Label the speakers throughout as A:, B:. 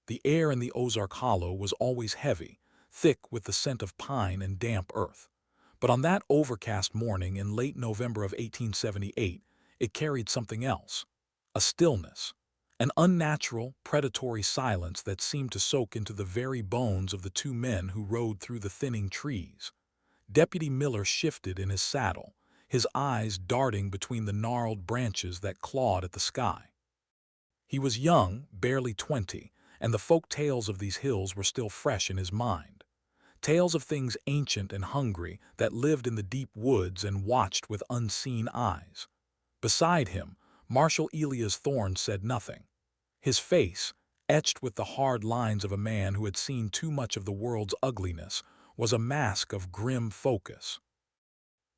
A: The air in the Ozark Hollow was always heavy, thick with the scent of pine and damp earth. But on that overcast morning in late November of 1878, it carried something else. A stillness. An unnatural, predatory silence that seemed to soak into the very bones of the two men who rode through the thinning trees. Deputy Miller shifted in his saddle, his eyes darting between the gnarled branches that clawed at the sky. He was young, barely 20, and the folk tales of these hills were still fresh in his mind. Tales of things ancient and hungry that lived in the deep woods and watched with unseen eyes. Beside him, Marshal Elias Thorne said nothing. His face, etched with the hard lines of a man who had seen too much of the world's ugliness, was a mask of grim focus.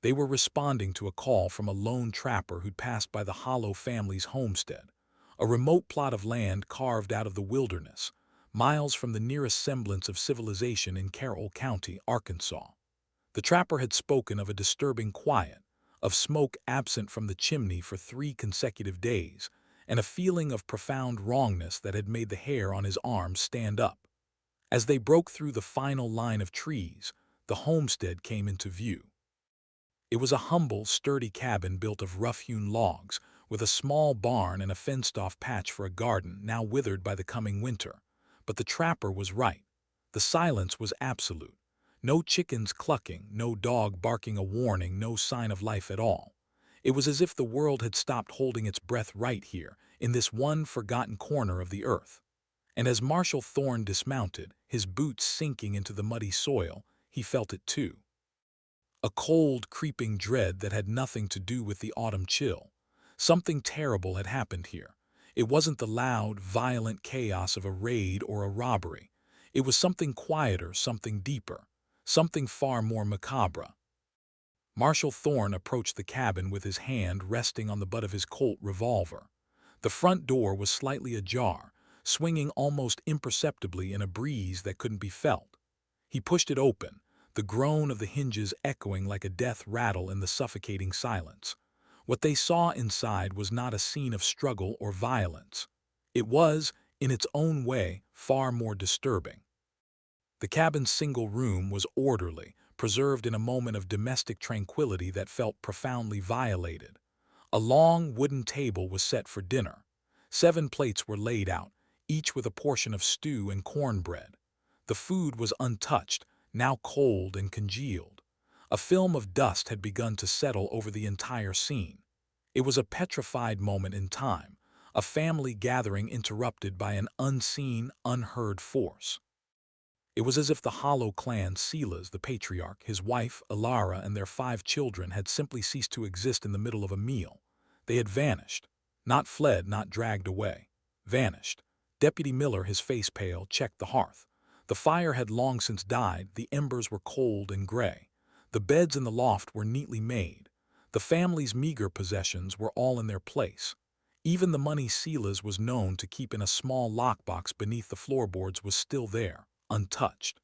A: They were responding to a call from a lone trapper who'd passed by the Hollow family's homestead, a remote plot of land carved out of the wilderness, miles from the nearest semblance of civilization in Carroll County, Arkansas. The trapper had spoken of a disturbing quiet, of smoke absent from the chimney for 3 consecutive days, and a feeling of profound wrongness that had made the hair on his arms stand up. As they broke through the final line of trees, the homestead came into view. It was a humble, sturdy cabin built of rough-hewn logs, with a small barn and a fenced-off patch for a garden now withered by the coming winter. But the trapper was right. The silence was absolute. No chickens clucking, no dog barking a warning, no sign of life at all. It was as if the world had stopped holding its breath right here, in this one forgotten corner of the earth. And as Marshal Thorne dismounted, his boots sinking into the muddy soil, he felt it too. A cold, creeping dread that had nothing to do with the autumn chill. Something terrible had happened here. It wasn't the loud, violent chaos of a raid or a robbery. It was something quieter, something deeper, something far more macabre. Marshal Thorne approached the cabin with his hand resting on the butt of his Colt revolver. The front door was slightly ajar, swinging almost imperceptibly in a breeze that couldn't be felt. He pushed it open, the groan of the hinges echoing like a death rattle in the suffocating silence. What they saw inside was not a scene of struggle or violence. It was, in its own way, far more disturbing. The cabin's single room was orderly, preserved in a moment of domestic tranquility that felt profoundly violated. A long wooden table was set for dinner. 7 plates were laid out, each with a portion of stew and cornbread. The food was untouched, now cold and congealed. A film of dust had begun to settle over the entire scene. It was a petrified moment in time, a family gathering interrupted by an unseen, unheard force. It was as if the Hollow clan, Silas, the patriarch, his wife, Ilara, and their 5 children had simply ceased to exist in the middle of a meal. They had vanished. Not fled, not dragged away. Vanished. Deputy Miller, his face pale, checked the hearth. The fire had long since died, the embers were cold and gray. The beds in the loft were neatly made. The family's meager possessions were all in their place. Even the money Silas was known to keep in a small lockbox beneath the floorboards was still there, untouched.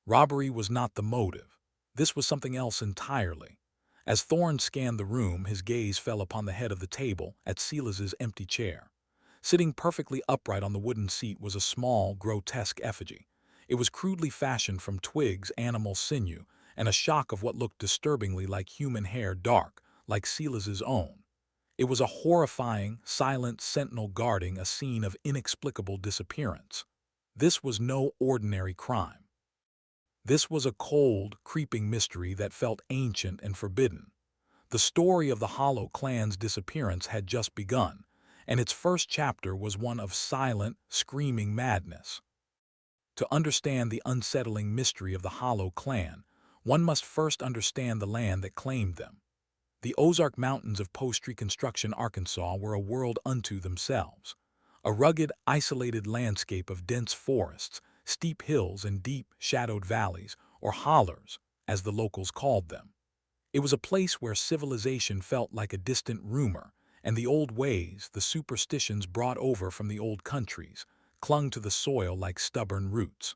A: Robbery was not the motive. This was something else entirely. As Thorne scanned the room, his gaze fell upon the head of the table at Silas's empty chair. Sitting perfectly upright on the wooden seat was a small, grotesque effigy. It was crudely fashioned from twigs, animal sinew, and a shock of what looked disturbingly like human hair, dark, like Silas's own. It was a horrifying, silent sentinel guarding a scene of inexplicable disappearance. This was no ordinary crime. This was a cold, creeping mystery that felt ancient and forbidden. The story of the Hollow clan's disappearance had just begun, and its first chapter was one of silent, screaming madness. To understand the unsettling mystery of the Hollow clan, one must first understand the land that claimed them. The Ozark Mountains of post-Reconstruction Arkansas were a world unto themselves. A rugged, isolated landscape of dense forests, steep hills, and deep, shadowed valleys, or hollers, as the locals called them. It was a place where civilization felt like a distant rumor, and the old ways, the superstitions brought over from the old countries, clung to the soil like stubborn roots.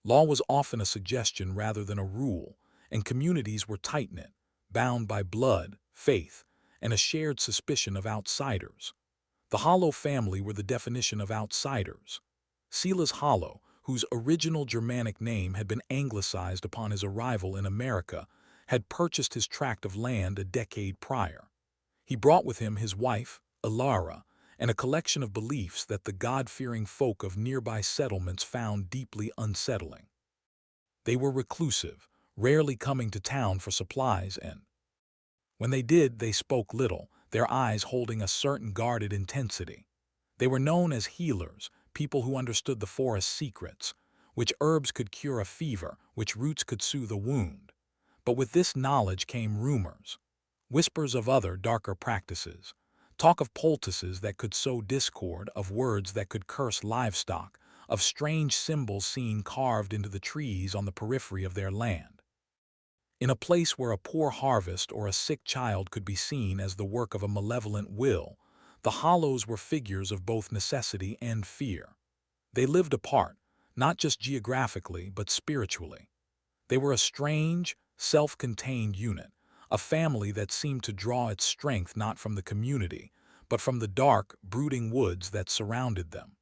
A: Law was often a suggestion rather than a rule, and communities were tight-knit, bound by blood, faith, and a shared suspicion of outsiders. The Hollow family were the definition of outsiders. Silas Hollow, whose original Germanic name had been anglicized upon his arrival in America, had purchased his tract of land a decade prior. He brought with him his wife, Ilara, and a collection of beliefs that the God-fearing folk of nearby settlements found deeply unsettling. They were reclusive, rarely coming to town for supplies, and when they did, they spoke little, their eyes holding a certain guarded intensity. They were known as healers, people who understood the forest's secrets, which herbs could cure a fever, which roots could soothe a wound. But with this knowledge came rumors, whispers of other darker practices, talk of poultices that could sow discord, of words that could curse livestock, of strange symbols seen carved into the trees on the periphery of their land. In a place where a poor harvest or a sick child could be seen as the work of a malevolent will, the Hollows were figures of both necessity and fear. They lived apart, not just geographically but spiritually. They were a strange, self-contained unit, a family that seemed to draw its strength not from the community, but from the dark, brooding woods that surrounded them.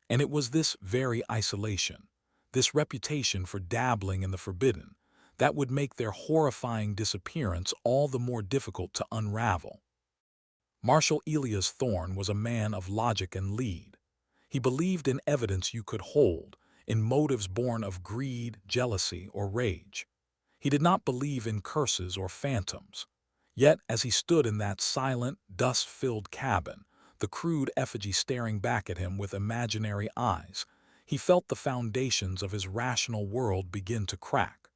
A: And it was this very isolation, this reputation for dabbling in the forbidden, that would make their horrifying disappearance all the more difficult to unravel. Marshal Elias Thorne was a man of logic and lead. He believed in evidence you could hold, in motives born of greed, jealousy, or rage. He did not believe in curses or phantoms. Yet, as he stood in that silent, dust-filled cabin, the crude effigy staring back at him with imaginary eyes, he felt the foundations of his rational world begin to crack.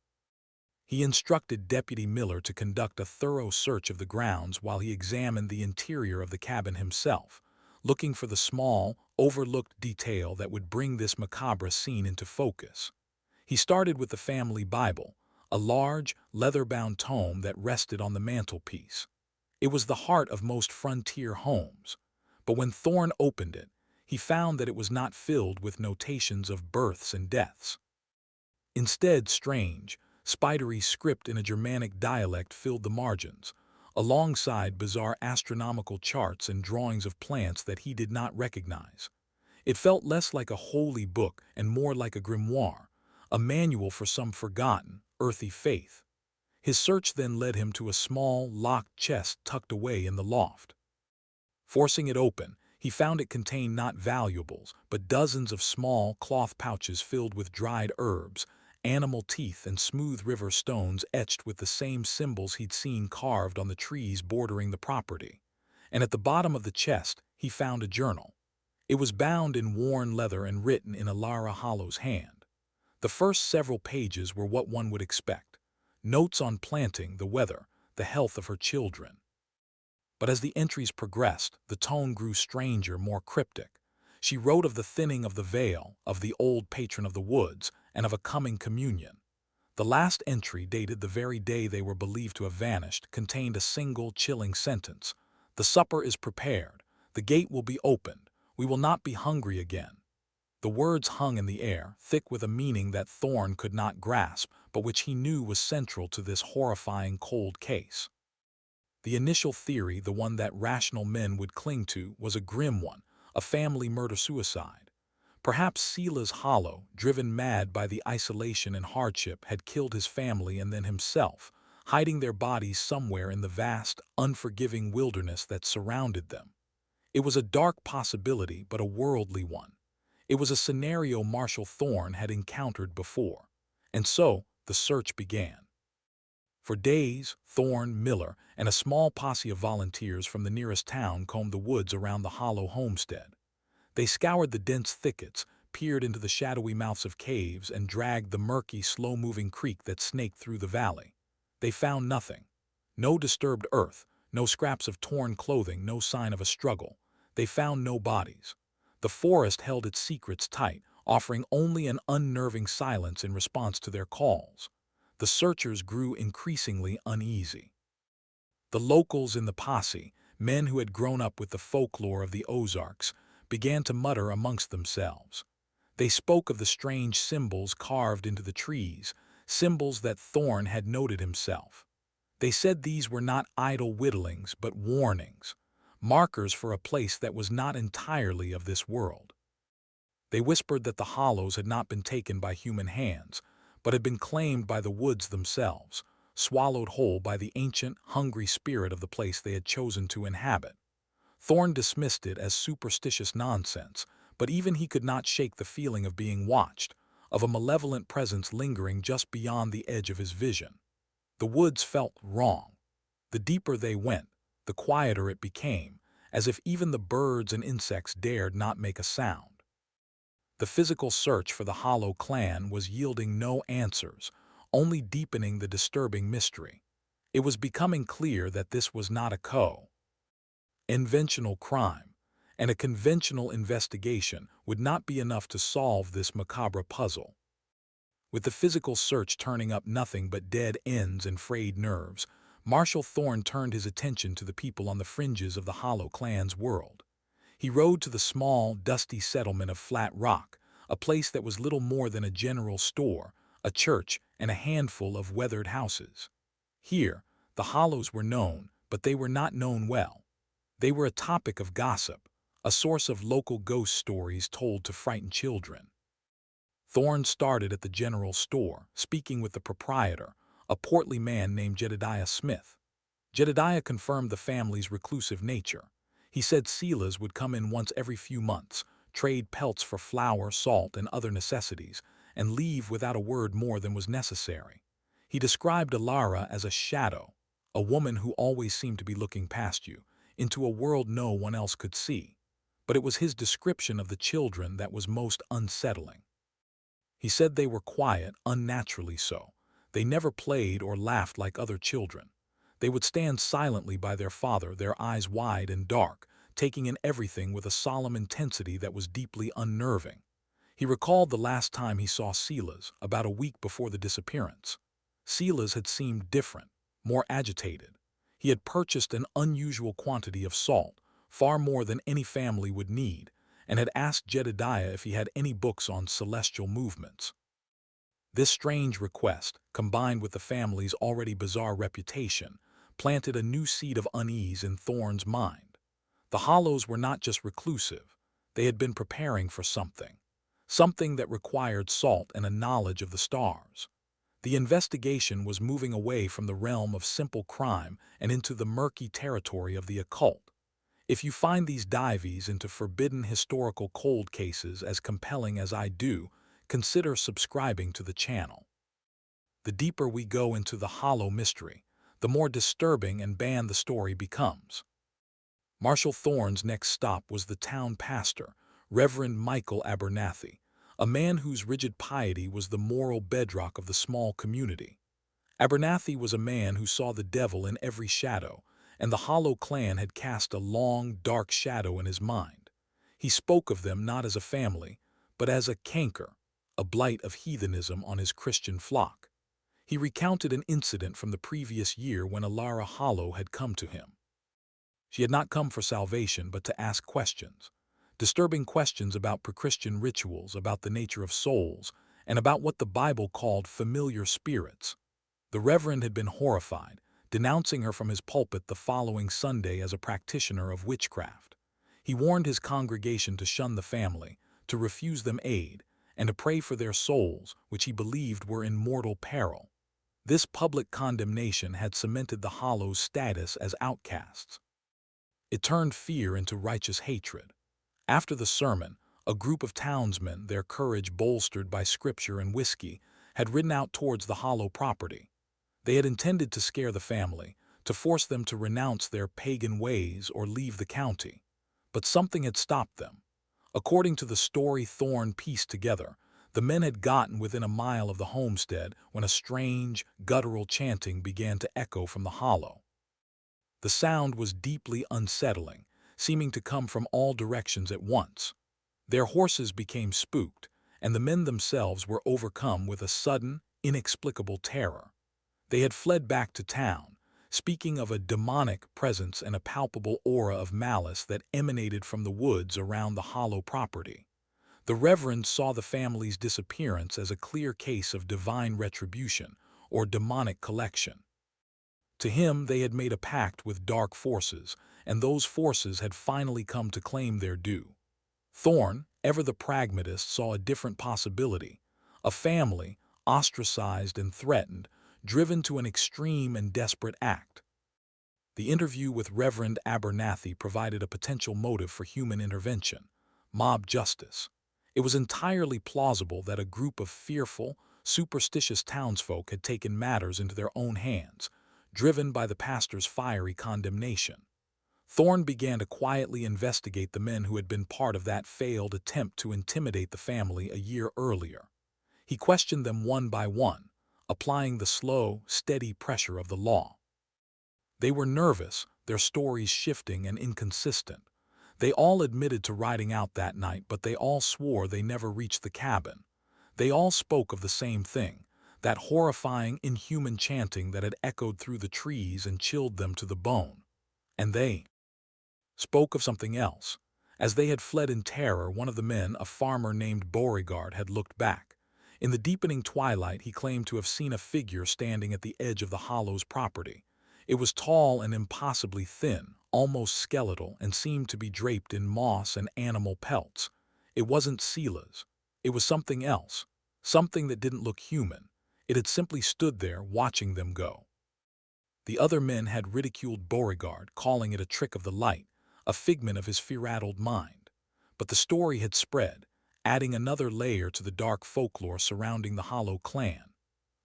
A: He instructed Deputy Miller to conduct a thorough search of the grounds while he examined the interior of the cabin himself, looking for the small, overlooked detail that would bring this macabre scene into focus. He started with the family Bible, a large, leather-bound tome that rested on the mantelpiece. It was the heart of most frontier homes, but when Thorne opened it, he found that it was not filled with notations of births and deaths. Instead, strange, spidery script in a Germanic dialect filled the margins, alongside bizarre astronomical charts and drawings of plants that he did not recognize. It felt less like a holy book and more like a grimoire, a manual for some forgotten, earthy faith. His search then led him to a small, locked chest tucked away in the loft. Forcing it open, he found it contained not valuables, but dozens of small cloth pouches filled with dried herbs, animal teeth, and smooth river stones etched with the same symbols he'd seen carved on the trees bordering the property. And at the bottom of the chest, he found a journal. It was bound in worn leather and written in Ilara Hollow's hand. The first several pages were what one would expect: notes on planting, the weather, the health of her children. But as the entries progressed, the tone grew stranger, more cryptic. She wrote of the thinning of the veil, of the old patron of the woods, and of a coming communion. The last entry, dated the very day they were believed to have vanished, contained a single chilling sentence: "The supper is prepared. The gate will be opened. We will not be hungry again." The words hung in the air, thick with a meaning that Thorne could not grasp, but which he knew was central to this horrifying cold case. The initial theory, the one that rational men would cling to, was a grim one, a family murder-suicide. Perhaps Silas Hollow, driven mad by the isolation and hardship, had killed his family and then himself, hiding their bodies somewhere in the vast, unforgiving wilderness that surrounded them. It was a dark possibility, but a worldly one. It was a scenario Marshal Thorne had encountered before. And so, the search began. For days, Thorne, Miller, and a small posse of volunteers from the nearest town combed the woods around the Hollow homestead. They scoured the dense thickets, peered into the shadowy mouths of caves, and dragged the murky, slow-moving creek that snaked through the valley. They found nothing. No disturbed earth, no scraps of torn clothing, no sign of a struggle. They found no bodies. The forest held its secrets tight, offering only an unnerving silence in response to their calls. The searchers grew increasingly uneasy. The locals in the posse, men who had grown up with the folklore of the Ozarks, began to mutter amongst themselves. They spoke of the strange symbols carved into the trees, symbols that Thorne had noted himself. They said these were not idle whittlings, but warnings, markers for a place that was not entirely of this world. They whispered that the hollows had not been taken by human hands, but had been claimed by the woods themselves, swallowed whole by the ancient, hungry spirit of the place they had chosen to inhabit. Thorne dismissed it as superstitious nonsense, but even he could not shake the feeling of being watched, of a malevolent presence lingering just beyond the edge of his vision. The woods felt wrong. The deeper they went, the quieter it became, as if even the birds and insects dared not make a sound. The physical search for the Hollow clan was yielding no answers, only deepening the disturbing mystery. It was becoming clear that this was not a conventional crime, and a conventional investigation would not be enough to solve this macabre puzzle. With the physical search turning up nothing but dead ends and frayed nerves, Marshall Thorne turned his attention to the people on the fringes of the Hollow clan's world. He rode to the small, dusty settlement of Flat Rock, a place that was little more than a general store, a church, and a handful of weathered houses. Here, the Hollows were known, but they were not known well. They were a topic of gossip, a source of local ghost stories told to frighten children. Thorne started at the general store, speaking with the proprietor, a portly man named Jedediah Smith. Jedediah confirmed the family's reclusive nature. He said Silas would come in once every few months, trade pelts for flour, salt, and other necessities, and leave without a word more than was necessary. He described Alara as a shadow, a woman who always seemed to be looking past you, into a world no one else could see. But it was his description of the children that was most unsettling. He said they were quiet, unnaturally so. They never played or laughed like other children. They would stand silently by their father, their eyes wide and dark, taking in everything with a solemn intensity that was deeply unnerving. He recalled the last time he saw Silas, about a week before the disappearance. Silas had seemed different, more agitated. He had purchased an unusual quantity of salt, far more than any family would need, and had asked Jedediah if he had any books on celestial movements. This strange request, combined with the family's already bizarre reputation, planted a new seed of unease in Thorne's mind. The Hollows were not just reclusive, they had been preparing for something that required salt and a knowledge of the stars. The investigation was moving away from the realm of simple crime and into the murky territory of the occult. If you find these dives into forbidden historical cold cases as compelling as I do, consider subscribing to the channel. The deeper we go into the Hollow mystery, the more disturbing and banned the story becomes. Marshall Thorne's next stop was the town pastor, Reverend Michael Abernathy, a man whose rigid piety was the moral bedrock of the small community. Abernathy was a man who saw the devil in every shadow, and the Hollow clan had cast a long, dark shadow in his mind. He spoke of them not as a family, but as a canker, a blight of heathenism on his Christian flock. He recounted an incident from the previous year when Alara Hollow had come to him. She had not come for salvation, but to ask questions. Disturbing questions about pre-Christian rituals, about the nature of souls, and about what the Bible called familiar spirits. The Reverend had been horrified, denouncing her from his pulpit the following Sunday as a practitioner of witchcraft. He warned his congregation to shun the family, to refuse them aid, and to pray for their souls, which he believed were in mortal peril. This public condemnation had cemented the Hollows' status as outcasts. It turned fear into righteous hatred. After the sermon, a group of townsmen, their courage bolstered by scripture and whiskey, had ridden out towards the Hollow property. They had intended to scare the family, to force them to renounce their pagan ways or leave the county. But something had stopped them. According to the story Thorne pieced together, the men had gotten within a mile of the homestead when a strange, guttural chanting began to echo from the Hollow. The sound was deeply unsettling, seeming to come from all directions at once. Their horses became spooked, and the men themselves were overcome with a sudden, inexplicable terror. They had fled back to town, speaking of a demonic presence and a palpable aura of malice that emanated from the woods around the Hollow property. The Reverend saw the family's disappearance as a clear case of divine retribution or demonic collection. To him, they had made a pact with dark forces, and those forces had finally come to claim their due. Thorne, Ever the pragmatist saw a different possibility. A family, ostracized and threatened, driven to an extreme and desperate act. The interview with Reverend Abernathy provided a potential motive for human intervention, mob justice. It was entirely plausible that a group of fearful, superstitious townsfolk had taken matters into their own hands, driven by the pastor's fiery condemnation. Thorne began to quietly investigate the men who had been part of that failed attempt to intimidate the family a year earlier. He questioned them one by one, applying the slow, steady pressure of the law. They were nervous, their stories shifting and inconsistent. They all admitted to riding out that night, but they all swore they never reached the cabin. They all spoke of the same thing, that horrifying, inhuman chanting that had echoed through the trees and chilled them to the bone. And they spoke of something else. As they had fled in terror, one of the men, a farmer named Beauregard, had looked back. In the deepening twilight, he claimed to have seen a figure standing at the edge of the hollow's property. It was tall and impossibly thin, almost skeletal, and seemed to be draped in moss and animal pelts. It wasn't Sela's. It was something else, something that didn't look human. It had simply stood there, watching them go. The other men had ridiculed Beauregard, calling it a trick of the light, a figment of his fear-addled mind. But the story had spread, adding another layer to the dark folklore surrounding the Hollow clan.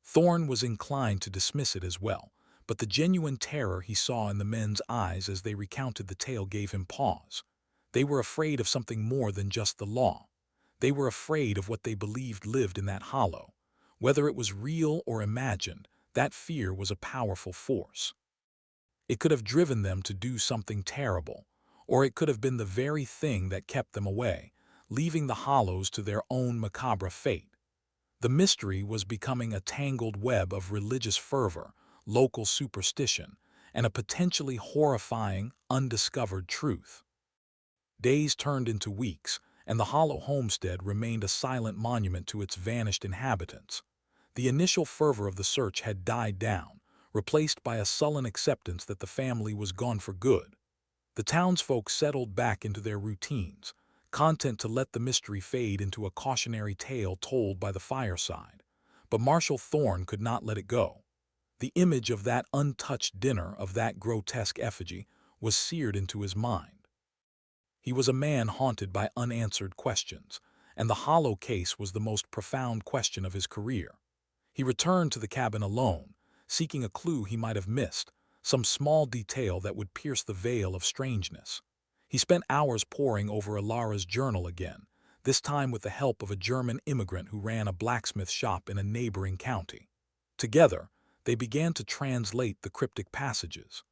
A: Thorne was inclined to dismiss it as well, but the genuine terror he saw in the men's eyes as they recounted the tale gave him pause. They were afraid of something more than just the law. They were afraid of what they believed lived in that hollow. Whether it was real or imagined, that fear was a powerful force. It could have driven them to do something terrible, or it could have been the very thing that kept them away, leaving the Hollows to their own macabre fate. The mystery was becoming a tangled web of religious fervor, local superstition, and a potentially horrifying, undiscovered truth. Days turned into weeks, and the Hollow homestead remained a silent monument to its vanished inhabitants. The initial fervor of the search had died down, replaced by a sullen acceptance that the family was gone for good. The townsfolk settled back into their routines, content to let the mystery fade into a cautionary tale told by the fireside. But Marshal Thorne could not let it go. The image of that untouched dinner, of that grotesque effigy, was seared into his mind. He was a man haunted by unanswered questions, and the Hollow case was the most profound question of his career. He returned to the cabin alone, seeking a clue he might have missed, some small detail that would pierce the veil of strangeness. He spent hours poring over Alara's journal again, this time with the help of a German immigrant who ran a blacksmith shop in a neighboring county. Together, they began to translate the cryptic passages.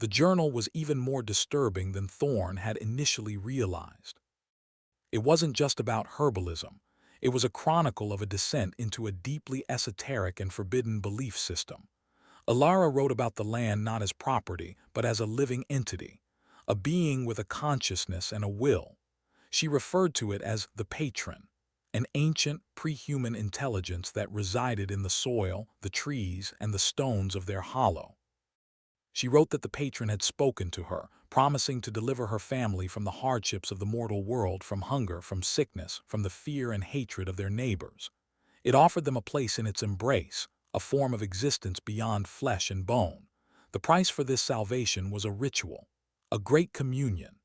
A: The journal was even more disturbing than Thorne had initially realized. It wasn't just about herbalism. It was a chronicle of a descent into a deeply esoteric and forbidden belief system. Alara wrote about the land not as property, but as a living entity, a being with a consciousness and a will. She referred to it as the patron, an ancient, pre-human intelligence that resided in the soil, the trees, and the stones of their hollow. She wrote that the patron had spoken to her, promising to deliver her family from the hardships of the mortal world, from hunger, from sickness, from the fear and hatred of their neighbors. It offered them a place in its embrace, a form of existence beyond flesh and bone. The price for this salvation was a ritual, a great communion.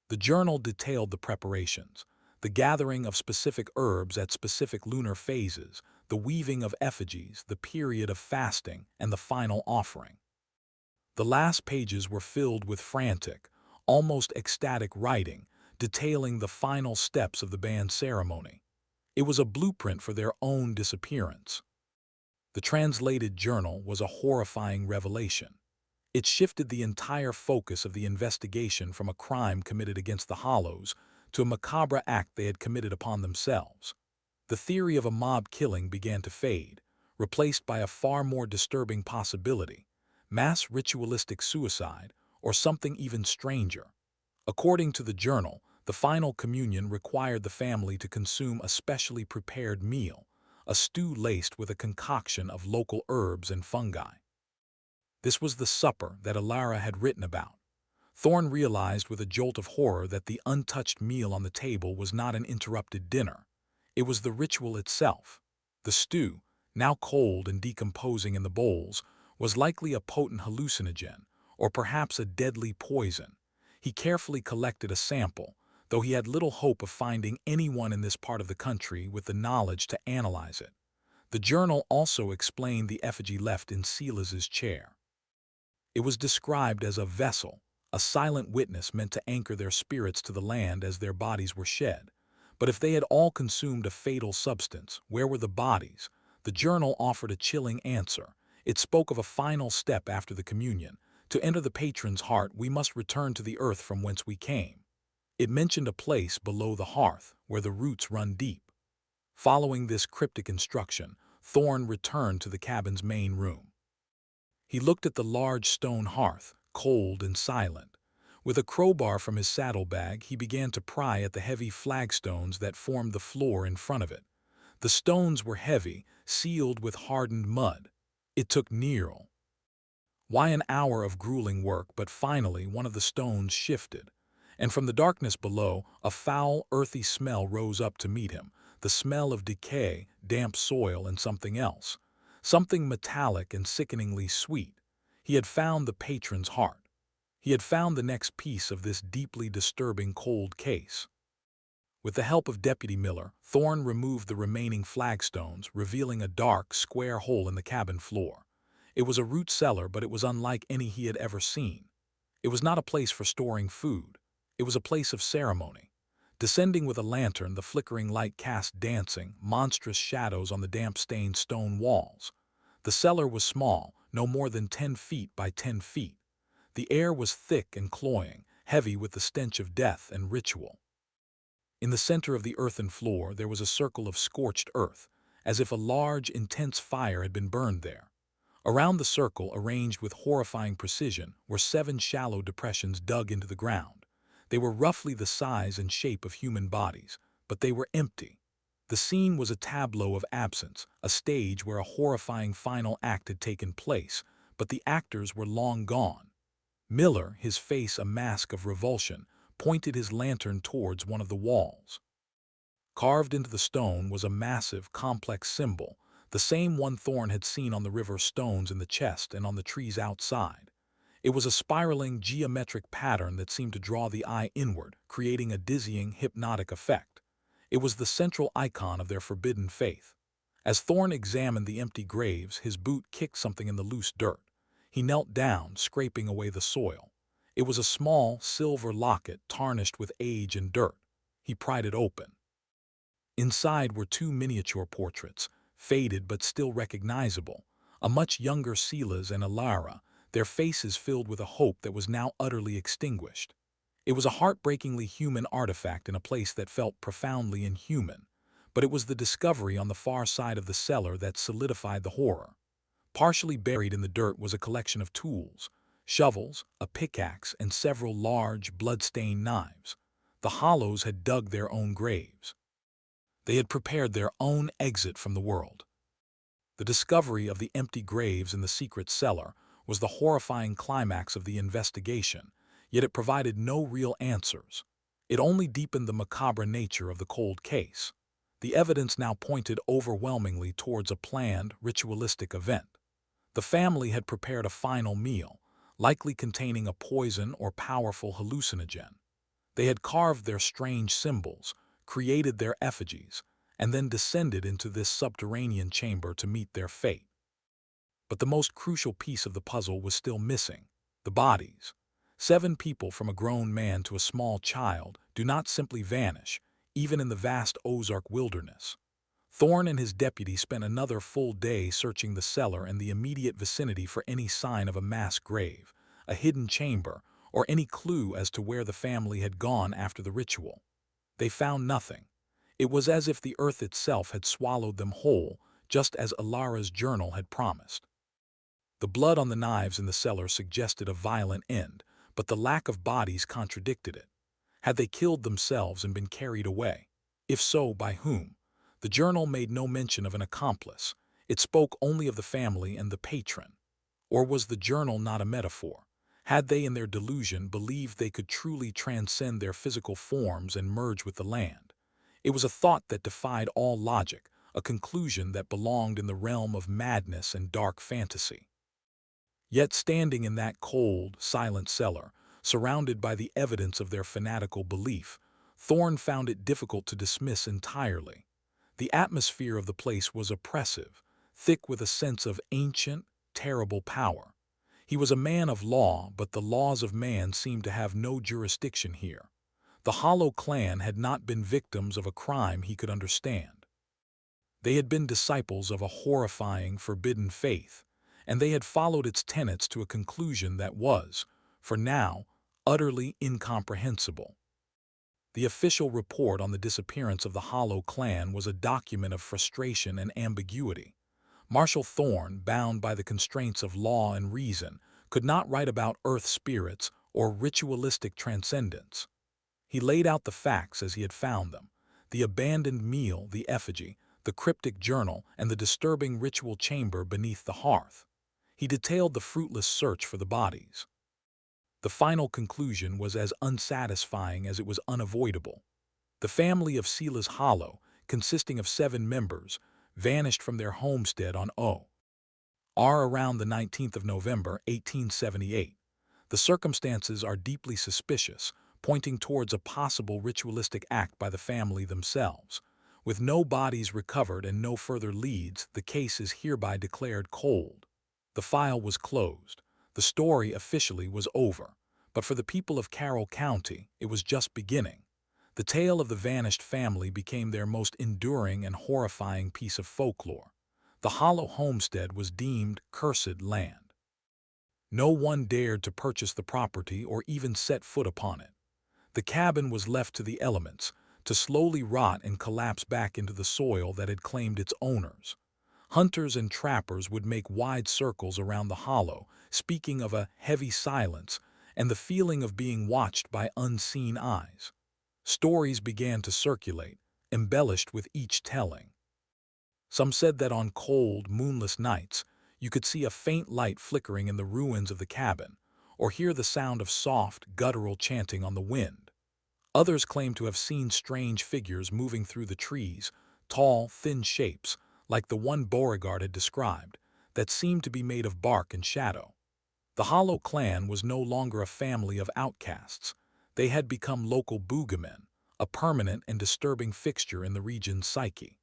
A: The journal detailed the preparations, the gathering of specific herbs at specific lunar phases, the weaving of effigies, the period of fasting, and the final offering. The last pages were filled with frantic, almost ecstatic writing, detailing the final steps of the band ceremony. It was a blueprint for their own disappearance. The translated journal was a horrifying revelation. It shifted the entire focus of the investigation from a crime committed against the Hollows to a macabre act they had committed upon themselves. The theory of a mob killing began to fade, replaced by a far more disturbing possibility: mass ritualistic suicide, or something even stranger. According to the journal, the final communion required the family to consume a specially prepared meal, a stew laced with a concoction of local herbs and fungi. This was the supper that Alara had written about. Thorne realized with a jolt of horror that the untouched meal on the table was not an interrupted dinner. It was the ritual itself. The stew, now cold and decomposing in the bowls, was likely a potent hallucinogen, or perhaps a deadly poison. He carefully collected a sample, though he had little hope of finding anyone in this part of the country with the knowledge to analyze it. The journal also explained the effigy left in Silas's chair. It was described as a vessel, a silent witness meant to anchor their spirits to the land as their bodies were shed. But if they had all consumed a fatal substance, where were the bodies? The journal offered a chilling answer. It spoke of a final step after the communion. To enter the patron's heart, we must return to the earth from whence we came. It mentioned a place below the hearth, where the roots run deep. Following this cryptic instruction, Thorne returned to the cabin's main room. He looked at the large stone hearth, cold and silent. With a crowbar from his saddlebag, he began to pry at the heavy flagstones that formed the floor in front of it. The stones were heavy, sealed with hardened mud. It took nearly an hour of grueling work, but finally one of the stones shifted, and from the darkness below, a foul, earthy smell rose up to meet him, the smell of decay, damp soil, and something else. Something metallic and sickeningly sweet. He had found the patron's heart. He had found the next piece of this deeply disturbing cold case. With the help of Deputy Miller, Thorne removed the remaining flagstones, revealing a dark, square hole in the cabin floor. It was a root cellar, but it was unlike any he had ever seen. It was not a place for storing food. It was a place of ceremony. Descending with a lantern, the flickering light cast dancing, monstrous shadows on the damp-stained stone walls. The cellar was small, no more than 10 feet by 10 feet. The air was thick and cloying, heavy with the stench of death and ritual. In the center of the earthen floor there was a circle of scorched earth, as if a large, intense fire had been burned there. Around the circle, arranged with horrifying precision, were 7 shallow depressions dug into the ground. They were roughly the size and shape of human bodies, but they were empty. The scene was a tableau of absence, a stage where a horrifying final act had taken place, but the actors were long gone. Miller, his face a mask of revulsion, pointed his lantern towards one of the walls. Carved into the stone was a massive, complex symbol, the same one Thorne had seen on the river stones in the chest and on the trees outside. It was a spiraling, geometric pattern that seemed to draw the eye inward, creating a dizzying, hypnotic effect. It was the central icon of their forbidden faith. As Thorne examined the empty graves, his boot kicked something in the loose dirt. He knelt down, scraping away the soil. It was a small, silver locket tarnished with age and dirt. He pried it open. Inside were 2 miniature portraits, faded but still recognizable, a much younger Silas and Alara, their faces filled with a hope that was now utterly extinguished. It was a heartbreakingly human artifact in a place that felt profoundly inhuman, but it was the discovery on the far side of the cellar that solidified the horror. Partially buried in the dirt was a collection of tools, shovels, a pickaxe, and several large, blood-stained knives. The Hollows had dug their own graves. They had prepared their own exit from the world. The discovery of the empty graves in the secret cellar was the horrifying climax of the investigation, yet it provided no real answers. It only deepened the macabre nature of the cold case. The evidence now pointed overwhelmingly towards a planned, ritualistic event. The family had prepared a final meal, likely containing a poison or powerful hallucinogen. They had carved their strange symbols, created their effigies, and then descended into this subterranean chamber to meet their fate. But the most crucial piece of the puzzle was still missing: the bodies. 7 people, from a grown man to a small child, do not simply vanish, even in the vast Ozark wilderness. Thorne and his deputy spent another full day searching the cellar and the immediate vicinity for any sign of a mass grave, a hidden chamber, or any clue as to where the family had gone after the ritual. They found nothing. It was as if the earth itself had swallowed them whole, just as Alara's journal had promised. The blood on the knives in the cellar suggested a violent end, but the lack of bodies contradicted it. Had they killed themselves and been carried away? If so, by whom? The journal made no mention of an accomplice. It spoke only of the family and the patron. Or was the journal not a metaphor? Had they in their delusion believed they could truly transcend their physical forms and merge with the land? It was a thought that defied all logic, a conclusion that belonged in the realm of madness and dark fantasy. Yet standing in that cold, silent cellar, surrounded by the evidence of their fanatical belief, Thorne found it difficult to dismiss entirely. The atmosphere of the place was oppressive, thick with a sense of ancient, terrible power. He was a man of law, but the laws of man seemed to have no jurisdiction here. The Hollow Clan had not been victims of a crime he could understand. They had been disciples of a horrifying, forbidden faith, and they had followed its tenets to a conclusion that was, for now, utterly incomprehensible. The official report on the disappearance of the Hollow Clan was a document of frustration and ambiguity. Marshal Thorne, bound by the constraints of law and reason, could not write about earth spirits or ritualistic transcendence. He laid out the facts as he had found them: the abandoned meal, the effigy, the cryptic journal, and the disturbing ritual chamber beneath the hearth. He detailed the fruitless search for the bodies. The final conclusion was as unsatisfying as it was unavoidable. The family of Sila's Hollow, consisting of 7 members, vanished from their homestead on O.R. around the 19th of November, 1878. The circumstances are deeply suspicious, pointing towards a possible ritualistic act by the family themselves. With no bodies recovered and no further leads, the case is hereby declared cold. The file was closed. The story officially was over. But for the people of Carroll County, it was just beginning. The tale of the vanished family became their most enduring and horrifying piece of folklore. The Hollow homestead was deemed cursed land. No one dared to purchase the property or even set foot upon it. The cabin was left to the elements, to slowly rot and collapse back into the soil that had claimed its owners. Hunters and trappers would make wide circles around the hollow, speaking of a heavy silence and the feeling of being watched by unseen eyes. Stories began to circulate, embellished with each telling. Some said that on cold, moonless nights, you could see a faint light flickering in the ruins of the cabin, or hear the sound of soft, guttural chanting on the wind. Others claimed to have seen strange figures moving through the trees, tall, thin shapes, like the one Beauregard had described, that seemed to be made of bark and shadow. The Hollow Clan was no longer a family of outcasts. They had become local boogeymen, a permanent and disturbing fixture in the region's psyche.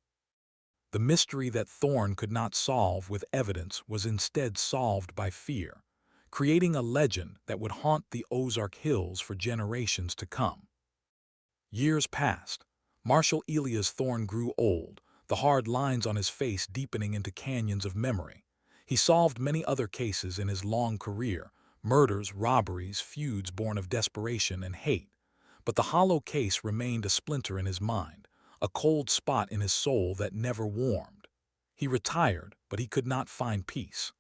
A: The mystery that Thorne could not solve with evidence was instead solved by fear, creating a legend that would haunt the Ozark Hills for generations to come. Years passed. Marshal Elias Thorne grew old, the hard lines on his face deepening into canyons of memory. He solved many other cases in his long career: murders, robberies, feuds born of desperation and hate. But the Hollow case remained a splinter in his mind, a cold spot in his soul that never warmed. He retired, but he could not find peace.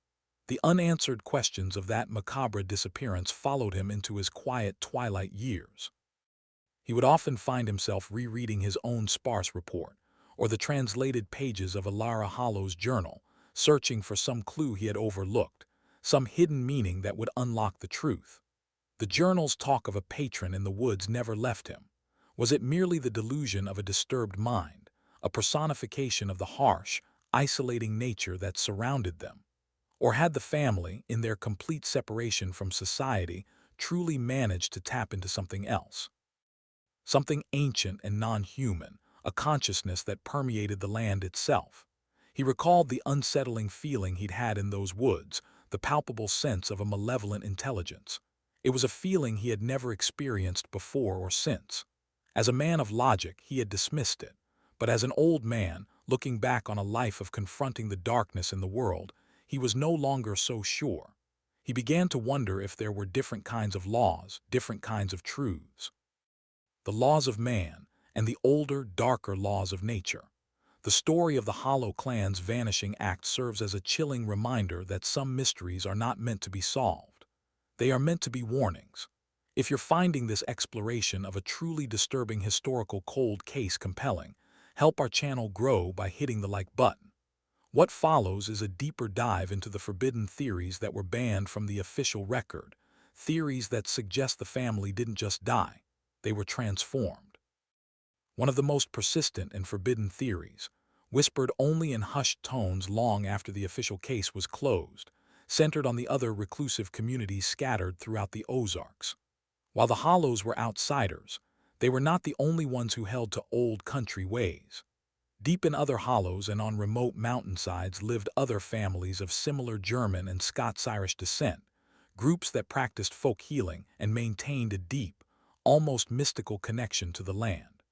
A: The unanswered questions of that macabre disappearance followed him into his quiet twilight years. He would often find himself rereading his own sparse report, or the translated pages of Ilara Hollow's journal, searching for some clue he had overlooked, some hidden meaning that would unlock the truth. The journal's talk of a patron in the woods never left him. Was it merely the delusion of a disturbed mind, a personification of the harsh, isolating nature that surrounded them? Or had the family, in their complete separation from society, truly managed to tap into something else? Something ancient and non-human, a consciousness that permeated the land itself. He recalled the unsettling feeling he'd had in those woods, the palpable sense of a malevolent intelligence. It was a feeling he had never experienced before or since. As a man of logic, he had dismissed it, but as an old man, looking back on a life of confronting the darkness in the world, he was no longer so sure. He began to wonder if there were different kinds of laws, different kinds of truths. The laws of man, and the older, darker laws of nature. The story of the Hollow Clan's vanishing act serves as a chilling reminder that some mysteries are not meant to be solved. They are meant to be warnings. If you're finding this exploration of a truly disturbing historical cold case compelling, help our channel grow by hitting the like button. What follows is a deeper dive into the forbidden theories that were banned from the official record, theories that suggest the family didn't just die, they were transformed. One of the most persistent and forbidden theories, whispered only in hushed tones long after the official case was closed, centered on the other reclusive communities scattered throughout the Ozarks. While the Hollows were outsiders, they were not the only ones who held to old country ways. Deep in other hollows and on remote mountainsides lived other families of similar German and Scots-Irish descent, groups that practiced folk healing and maintained a deep, almost mystical connection to the land.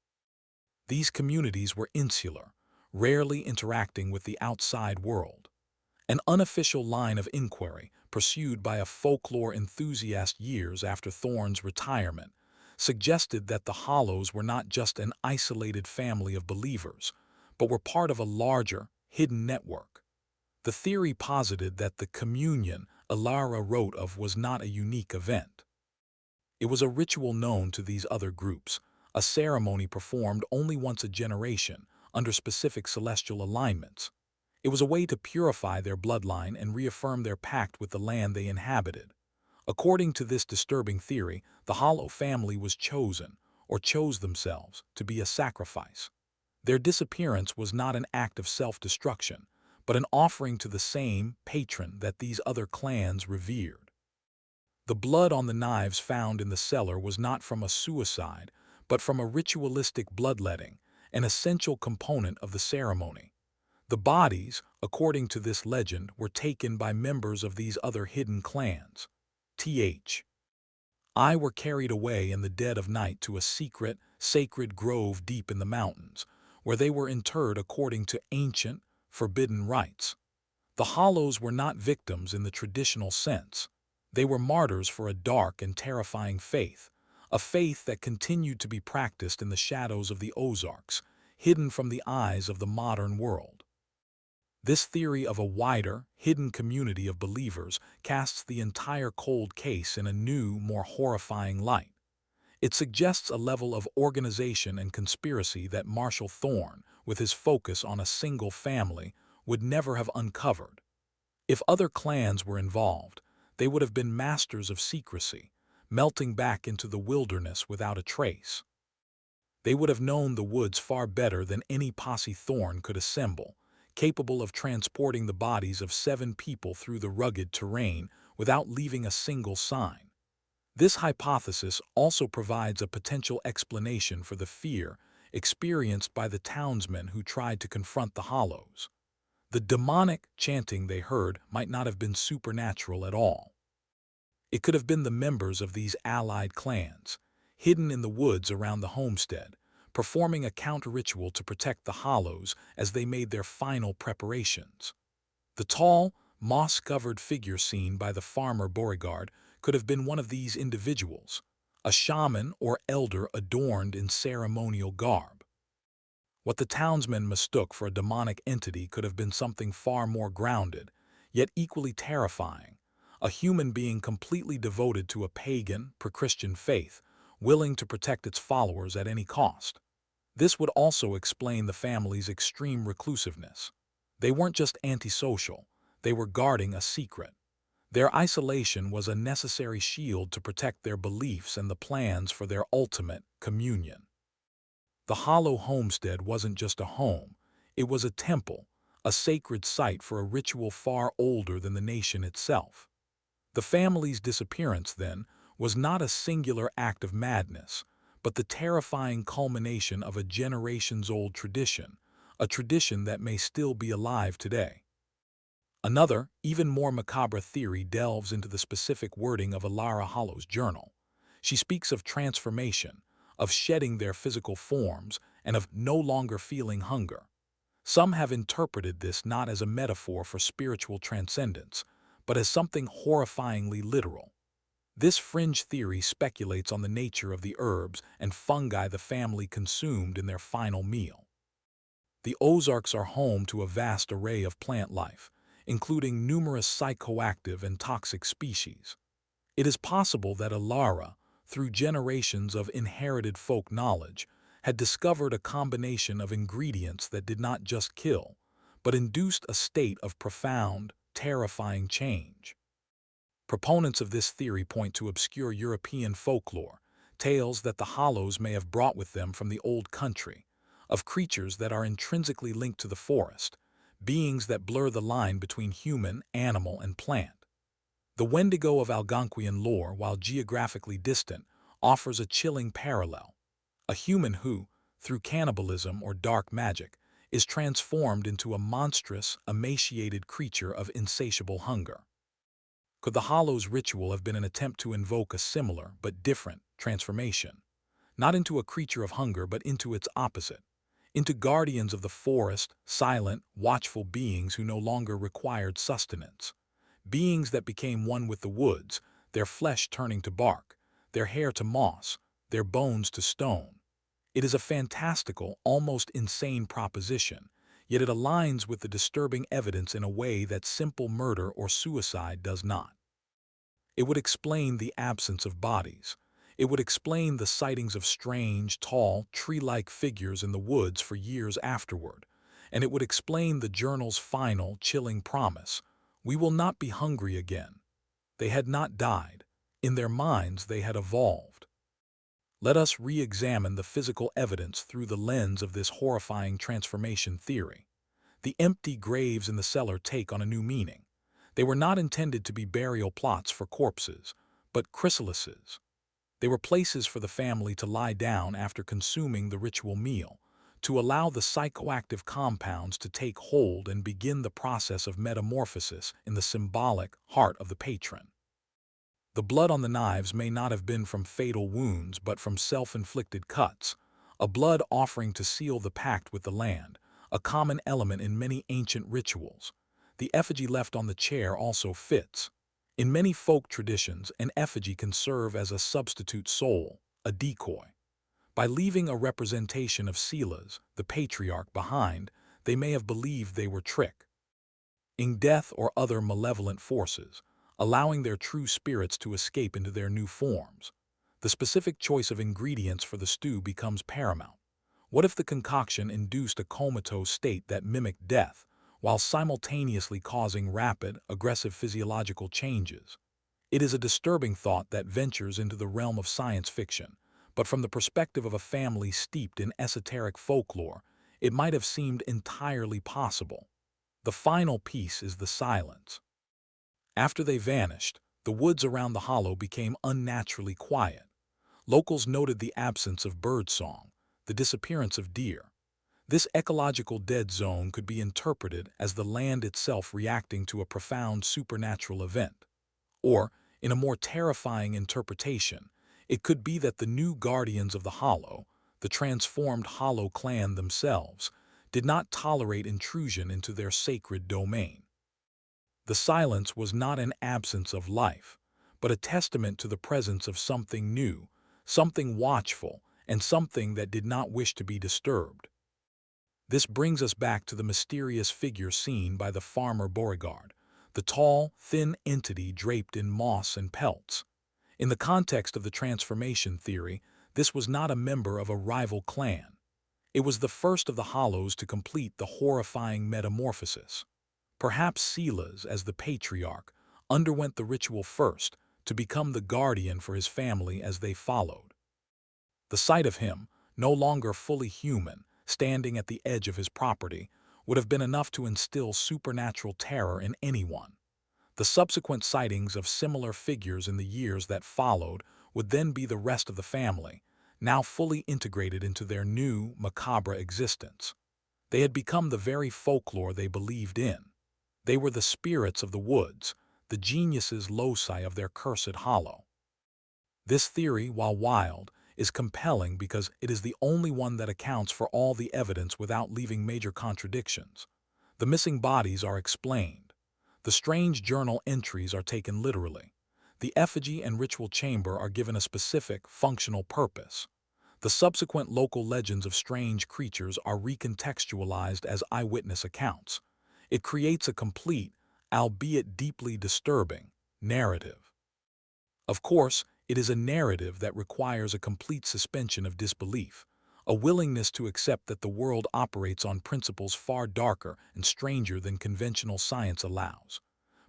A: These communities were insular, rarely interacting with the outside world. An unofficial line of inquiry, pursued by a folklore enthusiast years after Thorne's retirement, suggested that the Hollows were not just an isolated family of believers, but were part of a larger, hidden network. The theory posited that the communion Alara wrote of was not a unique event. It was a ritual known to these other groups, a ceremony performed only once a generation, under specific celestial alignments. It was a way to purify their bloodline and reaffirm their pact with the land they inhabited. According to this disturbing theory, the Hollow family was chosen, or chose themselves, to be a sacrifice. Their disappearance was not an act of self-destruction, but an offering to the same patron that these other clans revered. The blood on the knives found in the cellar was not from a suicide, but from a ritualistic bloodletting, an essential component of the ceremony. The bodies, according to this legend, were taken by members of these other hidden clans. I were carried away in the dead of night to a secret, sacred grove deep in the mountains, where they were interred according to ancient, forbidden rites. The Hollows were not victims in the traditional sense. They were martyrs for a dark and terrifying faith, a faith that continued to be practiced in the shadows of the Ozarks, hidden from the eyes of the modern world. This theory of a wider, hidden community of believers casts the entire cold case in a new, more horrifying light. It suggests a level of organization and conspiracy that Marshall Thorne, with his focus on a single family, would never have uncovered. If other clans were involved, they would have been masters of secrecy, melting back into the wilderness without a trace. They would have known the woods far better than any posse Thorne could assemble, capable of transporting the bodies of 7 people through the rugged terrain without leaving a single sign. This hypothesis also provides a potential explanation for the fear experienced by the townsmen who tried to confront the Hollows. The demonic chanting they heard might not have been supernatural at all. It could have been the members of these allied clans, hidden in the woods around the homestead, performing a counter-ritual to protect the Hollows as they made their final preparations. The tall, moss-covered figure seen by the farmer Beauregard could have been one of these individuals, a shaman or elder adorned in ceremonial garb. What the townsmen mistook for a demonic entity could have been something far more grounded, yet equally terrifying, a human being completely devoted to a pagan, pre-Christian faith, willing to protect its followers at any cost. This would also explain the family's extreme reclusiveness. They weren't just antisocial, they were guarding a secret. Their isolation was a necessary shield to protect their beliefs and the plans for their ultimate communion. The Hollow homestead wasn't just a home, it was a temple, a sacred site for a ritual far older than the nation itself. The family's disappearance, then, was not a singular act of madness, but the terrifying culmination of a generations-old tradition, a tradition that may still be alive today. Another, even more macabre theory delves into the specific wording of Alara Hollow's journal. She speaks of transformation, of shedding their physical forms, and of no longer feeling hunger. Some have interpreted this not as a metaphor for spiritual transcendence, but as something horrifyingly literal. This fringe theory speculates on the nature of the herbs and fungi the family consumed in their final meal. The Ozarks are home to a vast array of plant life, including numerous psychoactive and toxic species. It is possible that Alara, through generations of inherited folk knowledge, had discovered a combination of ingredients that did not just kill, but induced a state of profound, terrifying change. Proponents of this theory point to obscure European folklore, tales that the hollows may have brought with them from the old country, of creatures that are intrinsically linked to the forest, beings that blur the line between human, animal, and plant. The Wendigo of Algonquian lore, while geographically distant, offers a chilling parallel. A human who, through cannibalism or dark magic, is transformed into a monstrous, emaciated creature of insatiable hunger. Could the Hollow's ritual have been an attempt to invoke a similar, but different, transformation? Not into a creature of hunger, but into its opposite. Into guardians of the forest, silent, watchful beings who no longer required sustenance. Beings that became one with the woods, their flesh turning to bark, their hair to moss, their bones to stone. It is a fantastical, almost insane proposition, yet it aligns with the disturbing evidence in a way that simple murder or suicide does not. It would explain the absence of bodies. It would explain the sightings of strange, tall, tree-like figures in the woods for years afterward. And it would explain the journal's final, chilling promise: we will not be hungry again. They had not died. In their minds, they had evolved. Let us re-examine the physical evidence through the lens of this horrifying transformation theory. The empty graves in the cellar take on a new meaning. They were not intended to be burial plots for corpses, but chrysalises. They were places for the family to lie down after consuming the ritual meal, to allow the psychoactive compounds to take hold and begin the process of metamorphosis in the symbolic heart of the patron. The blood on the knives may not have been from fatal wounds, but from self-inflicted cuts, a blood offering to seal the pact with the land, a common element in many ancient rituals. The effigy left on the chair also fits. In many folk traditions, an effigy can serve as a substitute soul, a decoy. By leaving a representation of Silas, the patriarch, behind, they may have believed they were tricked in death or other malevolent forces, allowing their true spirits to escape into their new forms. The specific choice of ingredients for the stew becomes paramount. What if the concoction induced a comatose state that mimicked death, while simultaneously causing rapid, aggressive physiological changes? It is a disturbing thought that ventures into the realm of science fiction, but from the perspective of a family steeped in esoteric folklore, it might have seemed entirely possible. The final piece is the silence. After they vanished, the woods around the hollow became unnaturally quiet. Locals noted the absence of birdsong, the disappearance of deer. This ecological dead zone could be interpreted as the land itself reacting to a profound supernatural event. Or, in a more terrifying interpretation, it could be that the new guardians of the hollow, the transformed Hollow clan themselves, did not tolerate intrusion into their sacred domain. The silence was not an absence of life, but a testament to the presence of something new, something watchful, and something that did not wish to be disturbed. This brings us back to the mysterious figure seen by the farmer Beauregard, the tall, thin entity draped in moss and pelts. In the context of the transformation theory, this was not a member of a rival clan. It was the first of the Hollows to complete the horrifying metamorphosis. Perhaps Silas, as the patriarch, underwent the ritual first, to become the guardian for his family as they followed. The sight of him, no longer fully human, standing at the edge of his property, would have been enough to instill supernatural terror in anyone. The subsequent sightings of similar figures in the years that followed would then be the rest of the family, now fully integrated into their new, macabre existence. They had become the very folklore they believed in. They were the spirits of the woods, the geniuses loci of their cursed hollow. This theory, while wild, is compelling because it is the only one that accounts for all the evidence without leaving major contradictions. The missing bodies are explained. The strange journal entries are taken literally. The effigy and ritual chamber are given a specific, functional purpose. The subsequent local legends of strange creatures are recontextualized as eyewitness accounts. It creates a complete, albeit deeply disturbing, narrative. Of course, it is a narrative that requires a complete suspension of disbelief, a willingness to accept that the world operates on principles far darker and stranger than conventional science allows.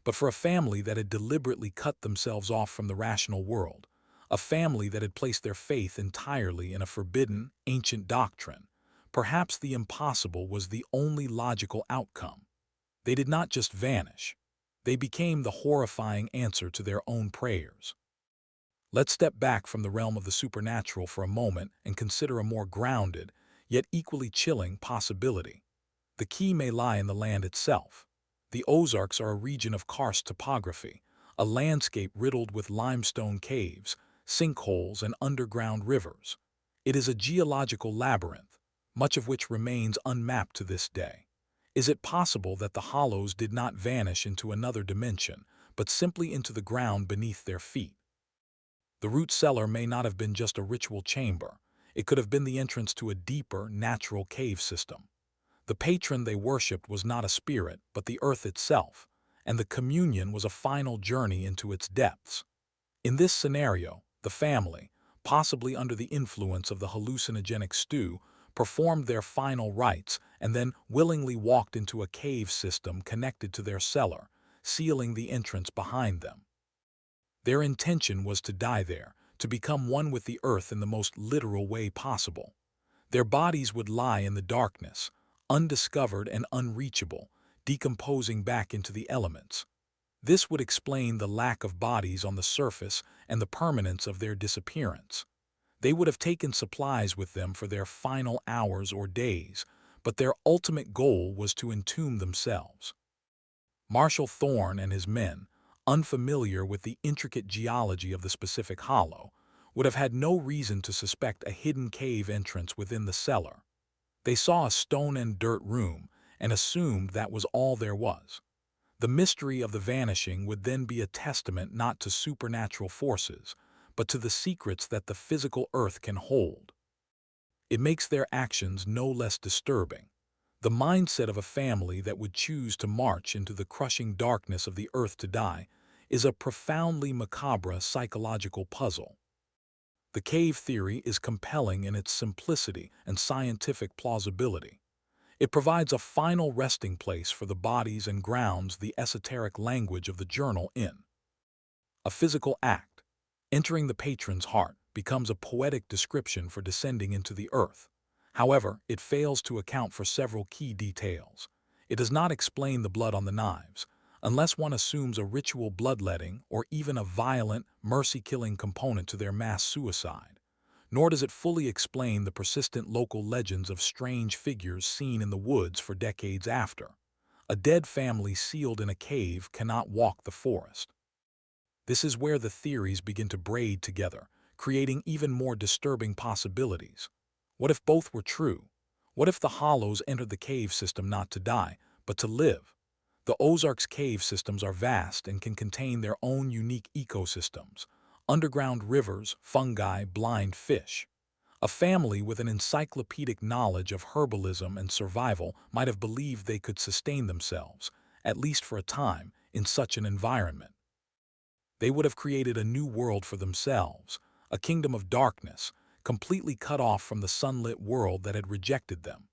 A: but for a family that had deliberately cut themselves off from the rational world, a family that had placed their faith entirely in a forbidden, ancient doctrine. Perhaps the impossible was the only logical outcome. They did not just vanish. They became the horrifying answer to their own prayers. Let's step back from the realm of the supernatural for a moment and consider a more grounded, yet equally chilling possibility. The key may lie in the land itself. The Ozarks are a region of karst topography, a landscape riddled with limestone caves, sinkholes, and underground rivers. It is a geological labyrinth, much of which remains unmapped to this day. Is it possible that the hollows did not vanish into another dimension, but simply into the ground beneath their feet? The root cellar may not have been just a ritual chamber. It could have been the entrance to a deeper, natural cave system. The patron they worshipped was not a spirit, but the earth itself, and the communion was a final journey into its depths. In this scenario, the family, possibly under the influence of the hallucinogenic stew, performed their final rites and then willingly walked into a cave system connected to their cellar, sealing the entrance behind them. Their intention was to die there, to become one with the earth in the most literal way possible. Their bodies would lie in the darkness, undiscovered and unreachable, decomposing back into the elements. This would explain the lack of bodies on the surface and the permanence of their disappearance. They would have taken supplies with them for their final hours or days, but their ultimate goal was to entomb themselves. Marshall Thorne and his men, unfamiliar with the intricate geology of the specific hollow, would have had no reason to suspect a hidden cave entrance within the cellar. They saw a stone and dirt room and assumed that was all there was. The mystery of the vanishing would then be a testament not to supernatural forces, but to the secrets that the physical earth can hold. It makes their actions no less disturbing. The mindset of a family that would choose to march into the crushing darkness of the earth to die is a profoundly macabre psychological puzzle. The cave theory is compelling in its simplicity and scientific plausibility. It provides a final resting place for the bodies and grounds the esoteric language of the journal in. A physical act, entering the patron's heart, becomes a poetic description for descending into the earth. However, it fails to account for several key details. It does not explain the blood on the knives, unless one assumes a ritual bloodletting or even a violent, mercy-killing component to their mass suicide. Nor does it fully explain the persistent local legends of strange figures seen in the woods for decades after. A dead family sealed in a cave cannot walk the forest. This is where the theories begin to braid together, creating even more disturbing possibilities. What if both were true? What if the hollows entered the cave system not to die, but to live? The Ozarks cave systems are vast and can contain their own unique ecosystems: underground rivers, fungi, blind fish. A family with an encyclopedic knowledge of herbalism and survival might have believed they could sustain themselves, at least for a time, in such an environment. They would have created a new world for themselves, a kingdom of darkness, completely cut off from the sunlit world that had rejected them.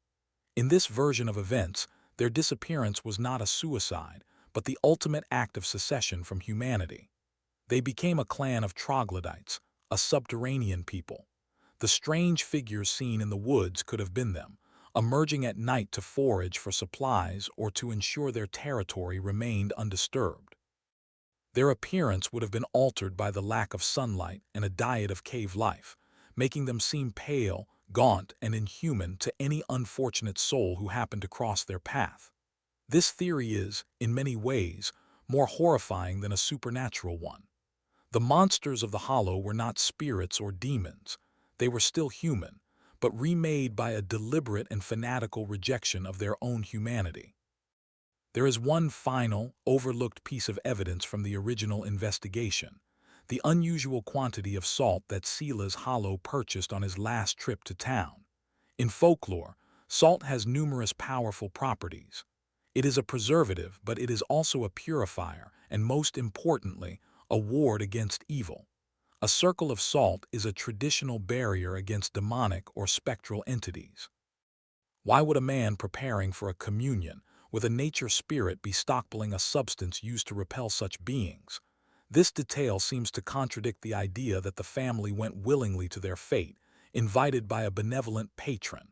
A: In this version of events, their disappearance was not a suicide, but the ultimate act of secession from humanity. They became a clan of troglodytes, a subterranean people. The strange figures seen in the woods could have been them, emerging at night to forage for supplies or to ensure their territory remained undisturbed. Their appearance would have been altered by the lack of sunlight and a diet of cave life, making them seem pale, gaunt, and inhuman to any unfortunate soul who happened to cross their path. This theory is, in many ways, more horrifying than a supernatural one. The monsters of the Hollow were not spirits or demons. They were still human, but remade by a deliberate and fanatical rejection of their own humanity. There is one final, overlooked piece of evidence from the original investigation: the unusual quantity of salt that Sila's Hollow purchased on his last trip to town. In folklore, salt has numerous powerful properties. It is a preservative, but it is also a purifier, and most importantly, a ward against evil. A circle of salt is a traditional barrier against demonic or spectral entities. Why would a man preparing for a communion, with a nature spirit be stockpiling a substance used to repel such beings. This detail seems to contradict the idea that the family went willingly to their fate, invited by a benevolent patron.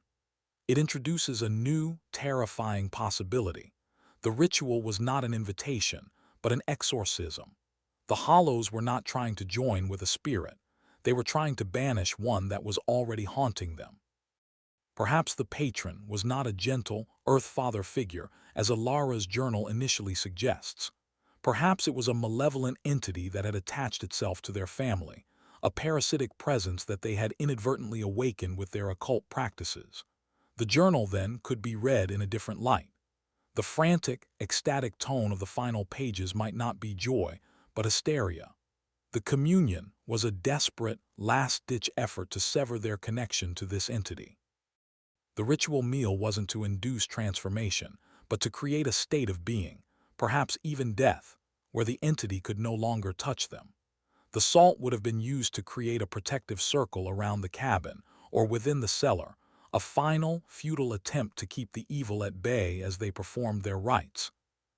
A: It introduces a new, terrifying possibility. The ritual was not an invitation, but an exorcism. The Hollows were not trying to join with a spirit. They were trying to banish one that was already haunting them. Perhaps the patron was not a gentle, Earth Father figure, as Alara's journal initially suggests. Perhaps it was a malevolent entity that had attached itself to their family, a parasitic presence that they had inadvertently awakened with their occult practices. The journal, then, could be read in a different light. The frantic, ecstatic tone of the final pages might not be joy, but hysteria. The communion was a desperate, last-ditch effort to sever their connection to this entity. The ritual meal wasn't to induce transformation, but to create a state of being, perhaps even death, where the entity could no longer touch them. The salt would have been used to create a protective circle around the cabin or within the cellar, a final, futile attempt to keep the evil at bay as they performed their rites.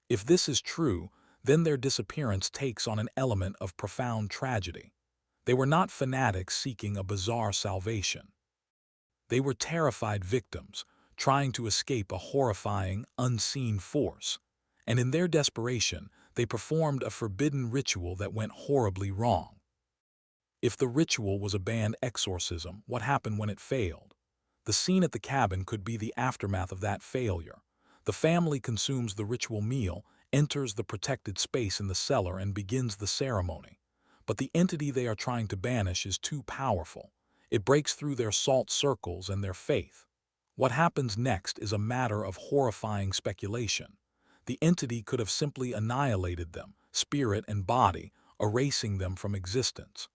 A: If this is true, then their disappearance takes on an element of profound tragedy. They were not fanatics seeking a bizarre salvation. They were terrified victims, trying to escape a horrifying, unseen force. And in their desperation, they performed a forbidden ritual that went horribly wrong. If the ritual was a banned exorcism, what happened when it failed? The scene at the cabin could be the aftermath of that failure. The family consumes the ritual meal, enters the protected space in the cellar, and begins the ceremony. But the entity they are trying to banish is too powerful. It breaks through their salt circles and their faith. What happens next is a matter of horrifying speculation. The entity could have simply annihilated them, spirit and body, erasing them from existence.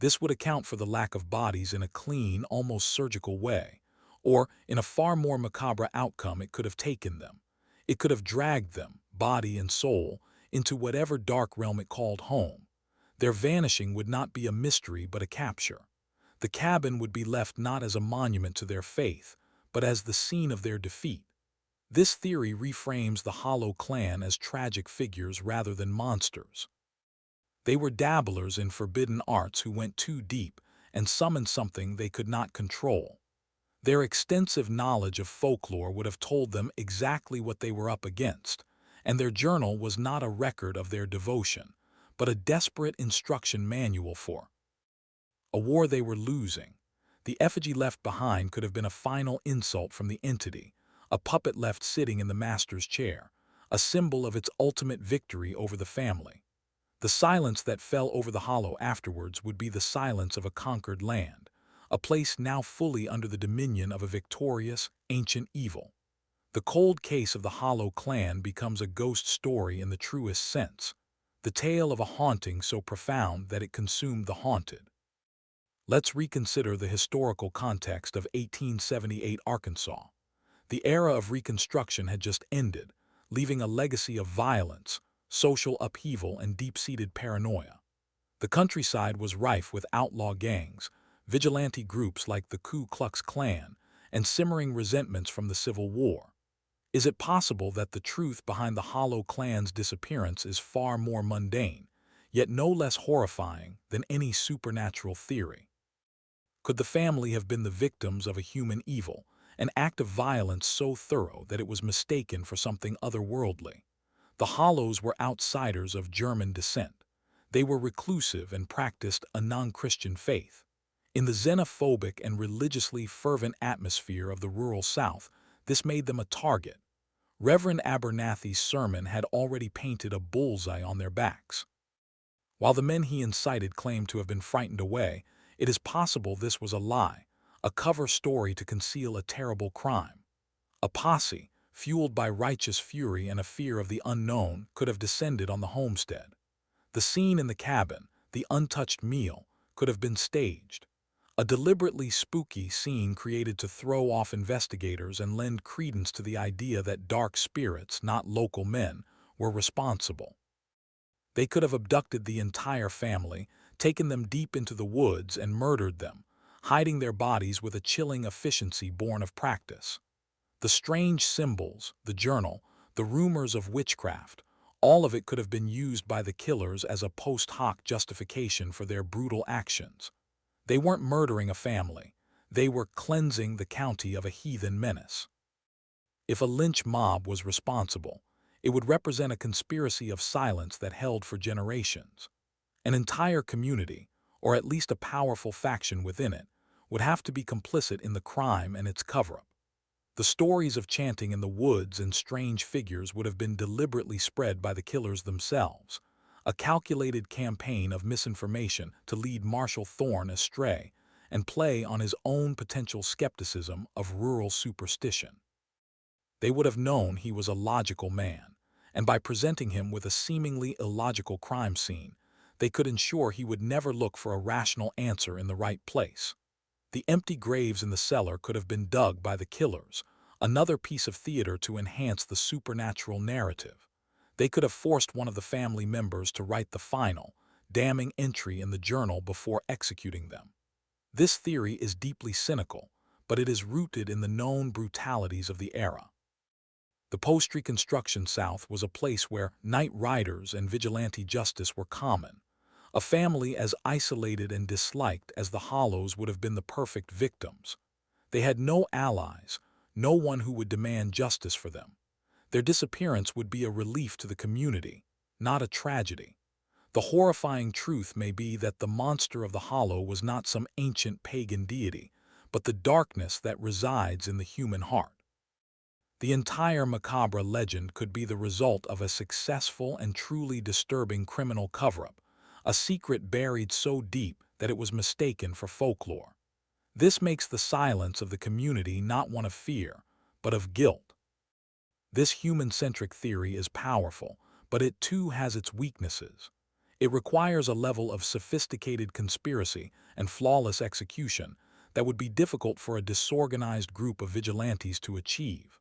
A: This would account for the lack of bodies in a clean, almost surgical way. Or, in a far more macabre outcome, it could have taken them. It could have dragged them, body and soul, into whatever dark realm it called home. Their vanishing would not be a mystery but a capture. The cabin would be left not as a monument to their faith, but as the scene of their defeat. This theory reframes the Hollow clan as tragic figures rather than monsters. They were dabblers in forbidden arts who went too deep and summoned something they could not control. Their extensive knowledge of folklore would have told them exactly what they were up against, and their journal was not a record of their devotion, but a desperate instruction manual for a war they were losing. The effigy left behind could have been a final insult from the entity, a puppet left sitting in the master's chair, a symbol of its ultimate victory over the family. The silence that fell over the Hollow afterwards would be the silence of a conquered land, a place now fully under the dominion of a victorious, ancient evil. The cold case of the Hollow clan becomes a ghost story in the truest sense, the tale of a haunting so profound that it consumed the haunted. Let's reconsider the historical context of 1878 Arkansas. The era of Reconstruction had just ended, leaving a legacy of violence, social upheaval, and deep-seated paranoia. The countryside was rife with outlaw gangs, vigilante groups like the Ku Klux Klan, and simmering resentments from the Civil War. Is it possible that the truth behind the Hollow clan's disappearance is far more mundane, yet no less horrifying than any supernatural theory? Could the family have been the victims of a human evil, an act of violence so thorough that it was mistaken for something otherworldly? The Hollows were outsiders of German descent. They were reclusive and practiced a non-Christian faith. In the xenophobic and religiously fervent atmosphere of the rural South, this made them a target. Reverend Abernathy's sermon had already painted a bullseye on their backs. While the men he incited claimed to have been frightened away, it is possible this was a lie, a cover story to conceal a terrible crime. A posse, fueled by righteous fury and a fear of the unknown, could have descended on the homestead. The scene in the cabin, the untouched meal, could have been staged. A deliberately spooky scene created to throw off investigators and lend credence to the idea that dark spirits, not local men, were responsible. They could have abducted the entire family, taken them deep into the woods, and murdered them, hiding their bodies with a chilling efficiency born of practice. The strange symbols, the journal, the rumors of witchcraft, all of it could have been used by the killers as a post hoc justification for their brutal actions. They weren't murdering a family. They were cleansing the county of a heathen menace. If a lynch mob was responsible, it would represent a conspiracy of silence that held for generations. An entire community, or at least a powerful faction within it, would have to be complicit in the crime and its cover-up. The stories of chanting in the woods and strange figures would have been deliberately spread by the killers themselves, a calculated campaign of misinformation to lead Marshall Thorne astray and play on his own potential skepticism of rural superstition. They would have known he was a logical man, and by presenting him with a seemingly illogical crime scene, they could ensure he would never look for a rational answer in the right place. The empty graves in the cellar could have been dug by the killers, another piece of theater to enhance the supernatural narrative. They could have forced one of the family members to write the final, damning entry in the journal before executing them. This theory is deeply cynical, but it is rooted in the known brutalities of the era. The post-Reconstruction South was a place where night riders and vigilante justice were common. A family as isolated and disliked as the Hollows would have been the perfect victims. They had no allies, no one who would demand justice for them. Their disappearance would be a relief to the community, not a tragedy. The horrifying truth may be that the monster of the Hollow was not some ancient pagan deity, but the darkness that resides in the human heart. The entire Macabre legend could be the result of a successful and truly disturbing criminal cover-up, a secret buried so deep that it was mistaken for folklore. This makes the silence of the community not one of fear, but of guilt. This human-centric theory is powerful, but it too has its weaknesses. It requires a level of sophisticated conspiracy and flawless execution that would be difficult for a disorganized group of vigilantes to achieve.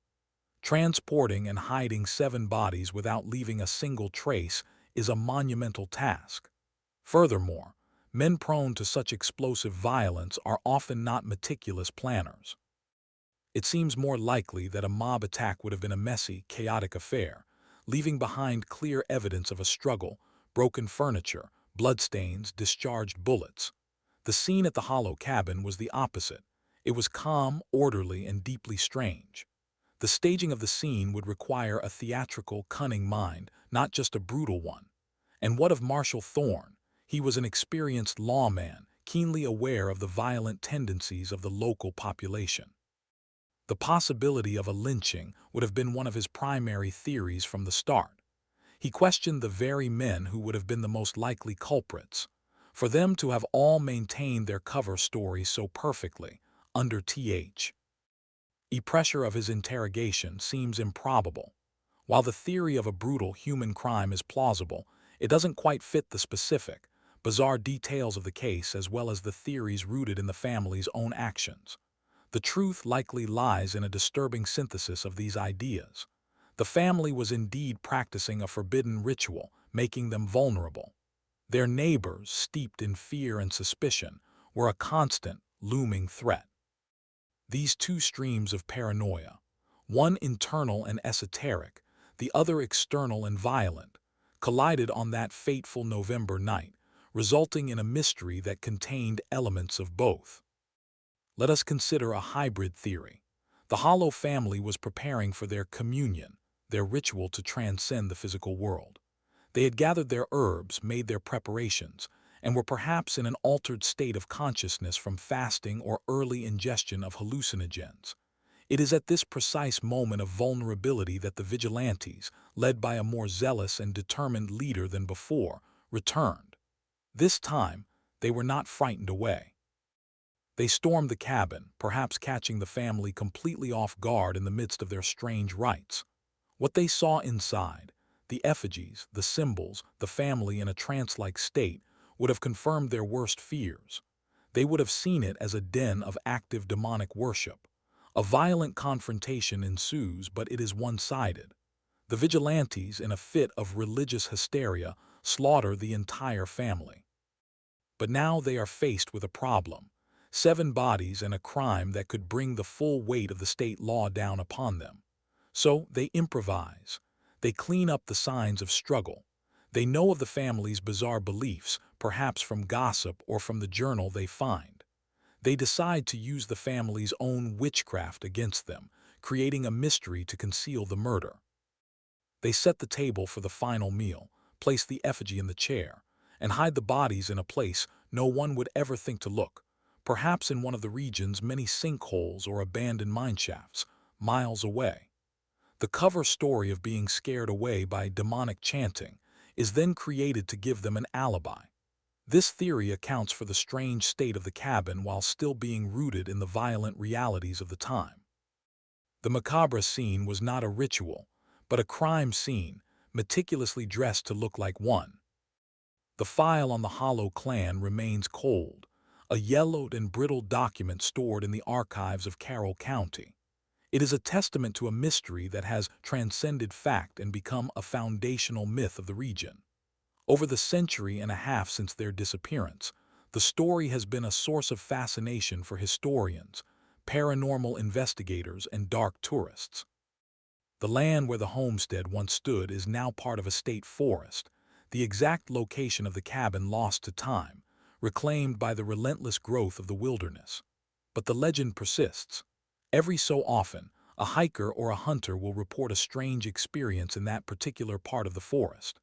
A: Transporting and hiding 7 bodies without leaving a single trace is a monumental task. Furthermore, men prone to such explosive violence are often not meticulous planners. It seems more likely that a mob attack would have been a messy, chaotic affair, leaving behind clear evidence of a struggle, broken furniture, bloodstains, discharged bullets. The scene at the Hollow cabin was the opposite. It was calm, orderly, and deeply strange. The staging of the scene would require a theatrical, cunning mind, not just a brutal one. And what of Marshall Thorne? He was an experienced lawman, keenly aware of the violent tendencies of the local population. The possibility of a lynching would have been one of his primary theories from the start. He questioned the very men who would have been the most likely culprits. For them to have all maintained their cover story so perfectly, under the pressure of his interrogation seems improbable. While the theory of a brutal human crime is plausible, it doesn't quite fit the specific, bizarre details of the case as well as the theories rooted in the family's own actions. The truth likely lies in a disturbing synthesis of these ideas. The family was indeed practicing a forbidden ritual, making them vulnerable. Their neighbors, steeped in fear and suspicion, were a constant, looming threat. These two streams of paranoia, one internal and esoteric, the other external and violent, collided on that fateful November night, resulting in a mystery that contained elements of both. Let us consider a hybrid theory. The Hollow family was preparing for their communion, their ritual to transcend the physical world. They had gathered their herbs, made their preparations, and were perhaps in an altered state of consciousness from fasting or early ingestion of hallucinogens. It is at this precise moment of vulnerability that the vigilantes, led by a more zealous and determined leader than before, returned. This time, they were not frightened away. They stormed the cabin, perhaps catching the family completely off guard in the midst of their strange rites. What they saw inside, the effigies, the symbols, the family in a trance-like state, would have confirmed their worst fears. They would have seen it as a den of active demonic worship. A violent confrontation ensues, but it is one-sided. The vigilantes, in a fit of religious hysteria, slaughter the entire family. But now they are faced with a problem. 7 bodies and a crime that could bring the full weight of the state law down upon them. So they improvise. They clean up the signs of struggle. They know of the family's bizarre beliefs, perhaps from gossip or from the journal they find. They decide to use the family's own witchcraft against them, creating a mystery to conceal the murder. They set the table for the final meal, place the effigy in the chair, and hide the bodies in a place no one would ever think to look, perhaps in one of the region's many sinkholes or abandoned mineshafts, miles away. The cover story of being scared away by demonic chanting is then created to give them an alibi. This theory accounts for the strange state of the cabin while still being rooted in the violent realities of the time. The macabre scene was not a ritual, but a crime scene, meticulously dressed to look like one. The file on the Hollow clan remains cold, a yellowed and brittle document stored in the archives of Carroll County. It is a testament to a mystery that has transcended fact and become a foundational myth of the region. Over the century and a half since their disappearance, the story has been a source of fascination for historians, paranormal investigators, and dark tourists. The land where the homestead once stood is now part of a state forest, the exact location of the cabin lost to time, reclaimed by the relentless growth of the wilderness. But the legend persists. Every so often, a hiker or a hunter will report a strange experience in that particular part of the forest.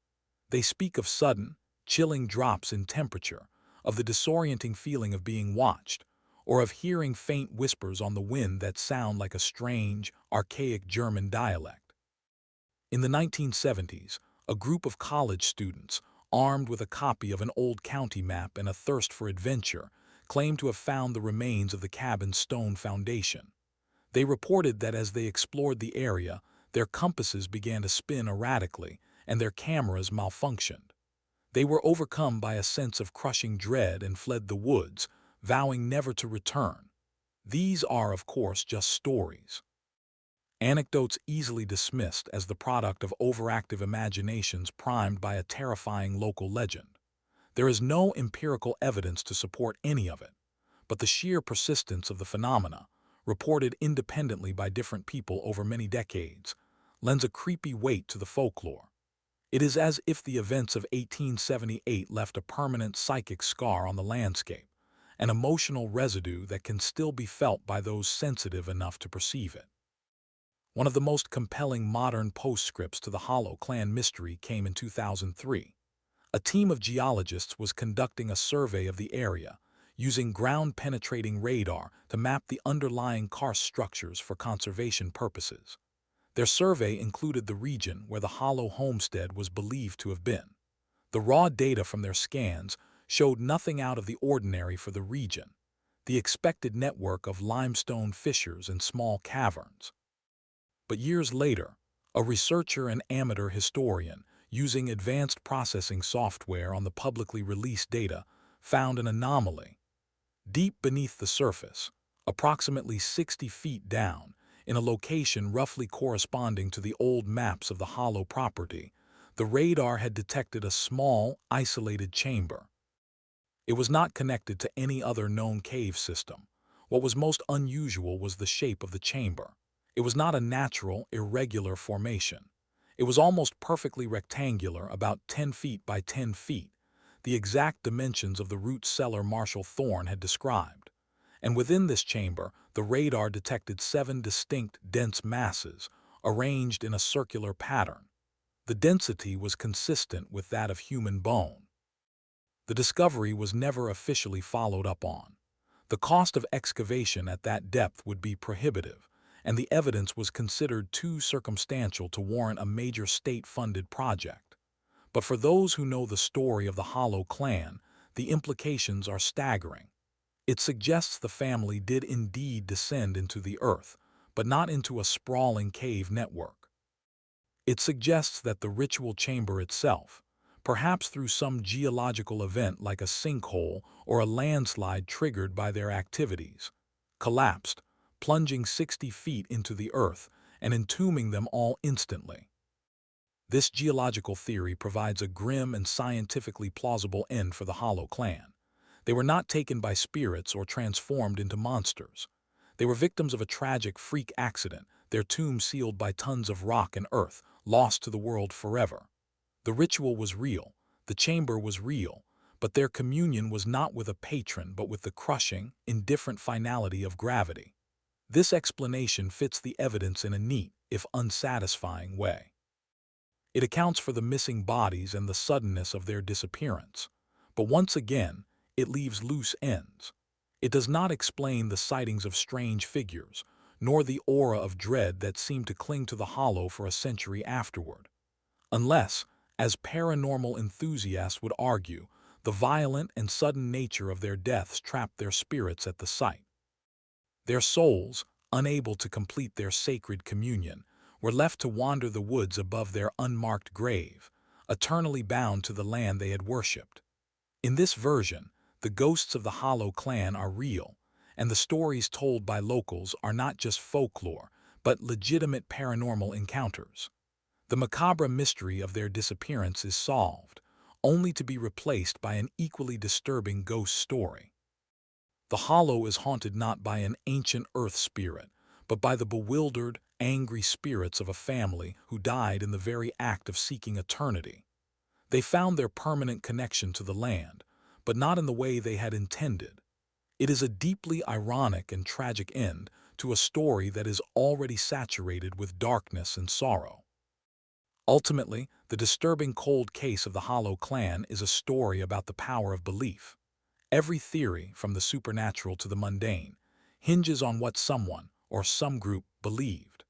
A: They speak of sudden, chilling drops in temperature, of the disorienting feeling of being watched, or of hearing faint whispers on the wind that sound like a strange, archaic German dialect. In the 1970s, a group of college students, armed with a copy of an old county map and a thirst for adventure, claimed to have found the remains of the cabin's stone foundation. They reported that as they explored the area, their compasses began to spin erratically and their cameras malfunctioned. They were overcome by a sense of crushing dread and fled the woods, vowing never to return. These are, of course, just stories. Anecdotes easily dismissed as the product of overactive imaginations primed by a terrifying local legend. There is no empirical evidence to support any of it, but the sheer persistence of the phenomena, reported independently by different people over many decades, lends a creepy weight to the folklore. It is as if the events of 1878 left a permanent psychic scar on the landscape, an emotional residue that can still be felt by those sensitive enough to perceive it. One of the most compelling modern postscripts to the Hollow clan mystery came in 2003. A team of geologists was conducting a survey of the area, using ground-penetrating radar to map the underlying karst structures for conservation purposes. Their survey included the region where the Hollow homestead was believed to have been. The raw data from their scans showed nothing out of the ordinary for the region, the expected network of limestone fissures and small caverns. But years later, a researcher and amateur historian, using advanced processing software on the publicly released data, found an anomaly. Deep beneath the surface, approximately 60 feet down, in a location roughly corresponding to the old maps of the Hollow property, the radar had detected a small, isolated chamber. It was not connected to any other known cave system. What was most unusual was the shape of the chamber. It was not a natural, irregular formation. It was almost perfectly rectangular, about 10 feet by 10 feet, the exact dimensions of the root cellar Marshall Thorne had described. And within this chamber, the radar detected 7 distinct, dense masses, arranged in a circular pattern. The density was consistent with that of human bone. The discovery was never officially followed up on. The cost of excavation at that depth would be prohibitive, and the evidence was considered too circumstantial to warrant a major state-funded project. But for those who know the story of the Hollow clan, the implications are staggering. It suggests the family did indeed descend into the earth, but not into a sprawling cave network. It suggests that the ritual chamber itself, perhaps through some geological event like a sinkhole or a landslide triggered by their activities, collapsed, plunging 60 feet into the earth and entombing them all instantly. This geological theory provides a grim and scientifically plausible end for the Hollow clan. They were not taken by spirits or transformed into monsters. They were victims of a tragic freak accident, their tombs sealed by tons of rock and earth, lost to the world forever. The ritual was real, the chamber was real, but their communion was not with a patron but with the crushing, indifferent finality of gravity. This explanation fits the evidence in a neat, if unsatisfying, way. It accounts for the missing bodies and the suddenness of their disappearance. But once again, it leaves loose ends. It does not explain the sightings of strange figures, nor the aura of dread that seemed to cling to the hollow for a century afterward. Unless, as paranormal enthusiasts would argue, the violent and sudden nature of their deaths trapped their spirits at the site. Their souls, unable to complete their sacred communion, were left to wander the woods above their unmarked grave, eternally bound to the land they had worshipped. In this version, the ghosts of the Hollow clan are real, and the stories told by locals are not just folklore, but legitimate paranormal encounters. The macabre mystery of their disappearance is solved, only to be replaced by an equally disturbing ghost story. The Hollow is haunted not by an ancient earth spirit, but by the bewildered, angry spirits of a family who died in the very act of seeking eternity. They found their permanent connection to the land, but not in the way they had intended. It is a deeply ironic and tragic end to a story that is already saturated with darkness and sorrow. Ultimately, the disturbing cold case of the Hollow clan is a story about the power of belief. Every theory, from the supernatural to the mundane, hinges on what someone, or some group, believed.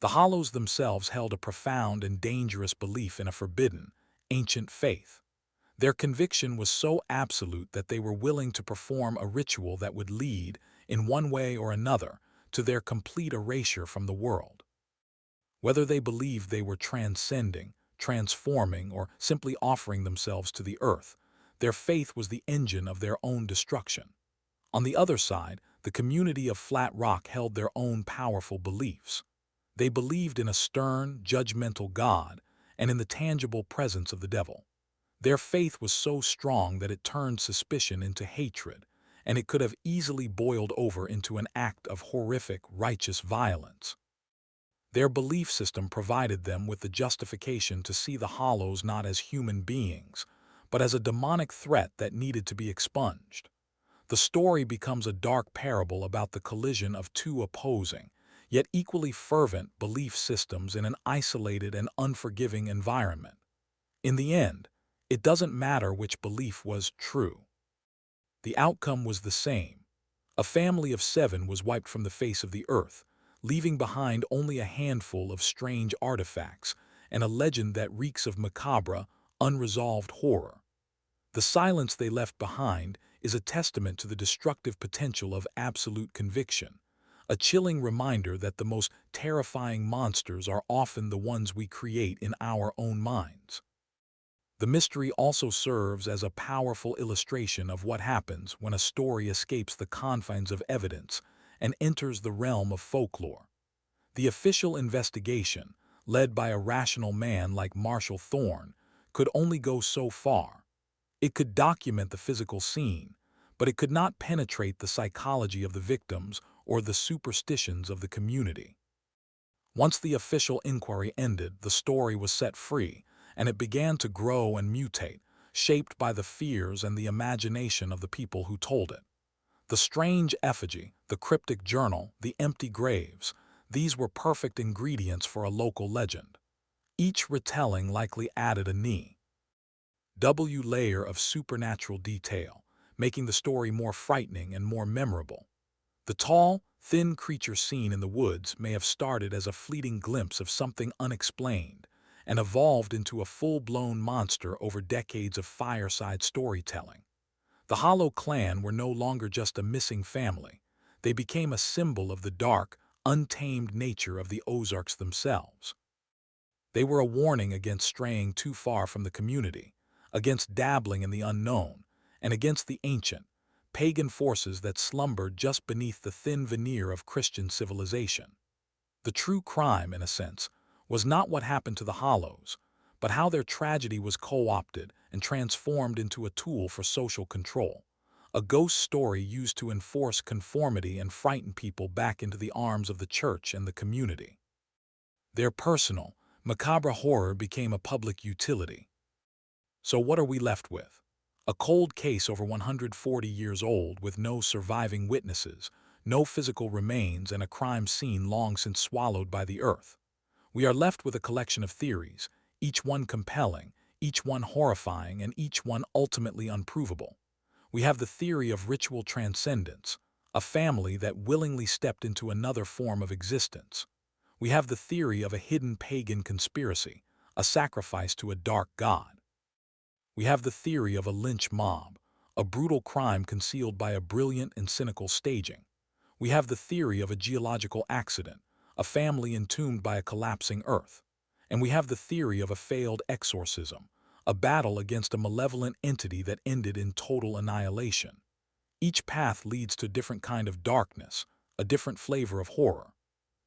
A: The Hollows themselves held a profound and dangerous belief in a forbidden, ancient faith. Their conviction was so absolute that they were willing to perform a ritual that would lead, in one way or another, to their complete erasure from the world. Whether they believed they were transcending, transforming, or simply offering themselves to the earth, their faith was the engine of their own destruction. On the other side, the community of Flat Rock held their own powerful beliefs. They believed in a stern, judgmental God and in the tangible presence of the devil. Their faith was so strong that it turned suspicion into hatred, and it could have easily boiled over into an act of horrific, righteous violence. Their belief system provided them with the justification to see the Hollows not as human beings, but as a demonic threat that needed to be expunged. The story becomes a dark parable about the collision of two opposing, yet equally fervent belief systems in an isolated and unforgiving environment. In the end, it doesn't matter which belief was true. The outcome was the same. A family of 7 was wiped from the face of the earth, leaving behind only a handful of strange artifacts and a legend that reeks of macabre, unresolved horror. The silence they left behind is a testament to the destructive potential of absolute conviction, a chilling reminder that the most terrifying monsters are often the ones we create in our own minds. The mystery also serves as a powerful illustration of what happens when a story escapes the confines of evidence and enters the realm of folklore. The official investigation, led by a rational man like Marshall Thorne, could only go so far. It could document the physical scene, but it could not penetrate the psychology of the victims or the superstitions of the community. Once the official inquiry ended, the story was set free, and it began to grow and mutate, shaped by the fears and the imagination of the people who told it. The strange effigy, the cryptic journal, the empty graves, these were perfect ingredients for a local legend. Each retelling likely added a layer of supernatural detail, making the story more frightening and more memorable. The tall, thin creature seen in the woods may have started as a fleeting glimpse of something unexplained and evolved into a full-blown monster over decades of fireside storytelling. The Hollow clan were no longer just a missing family. They became a symbol of the dark, untamed nature of the Ozarks themselves. They were a warning against straying too far from the community, against dabbling in the unknown, and against the ancient, pagan forces that slumbered just beneath the thin veneer of Christian civilization. The true crime, in a sense, was not what happened to the Hollows, but how their tragedy was co-opted and transformed into a tool for social control, a ghost story used to enforce conformity and frighten people back into the arms of the church and the community. Their personal, macabre horror became a public utility. So what are we left with? A cold case over 140 years old with no surviving witnesses, no physical remains, and a crime scene long since swallowed by the earth. We are left with a collection of theories, each one compelling, each one horrifying, and each one ultimately unprovable. We have the theory of ritual transcendence, a family that willingly stepped into another form of existence. We have the theory of a hidden pagan conspiracy, a sacrifice to a dark god. We have the theory of a lynch mob, a brutal crime concealed by a brilliant and cynical staging. We have the theory of a geological accident, a family entombed by a collapsing earth. And we have the theory of a failed exorcism, a battle against a malevolent entity that ended in total annihilation. Each path leads to a different kind of darkness, a different flavor of horror.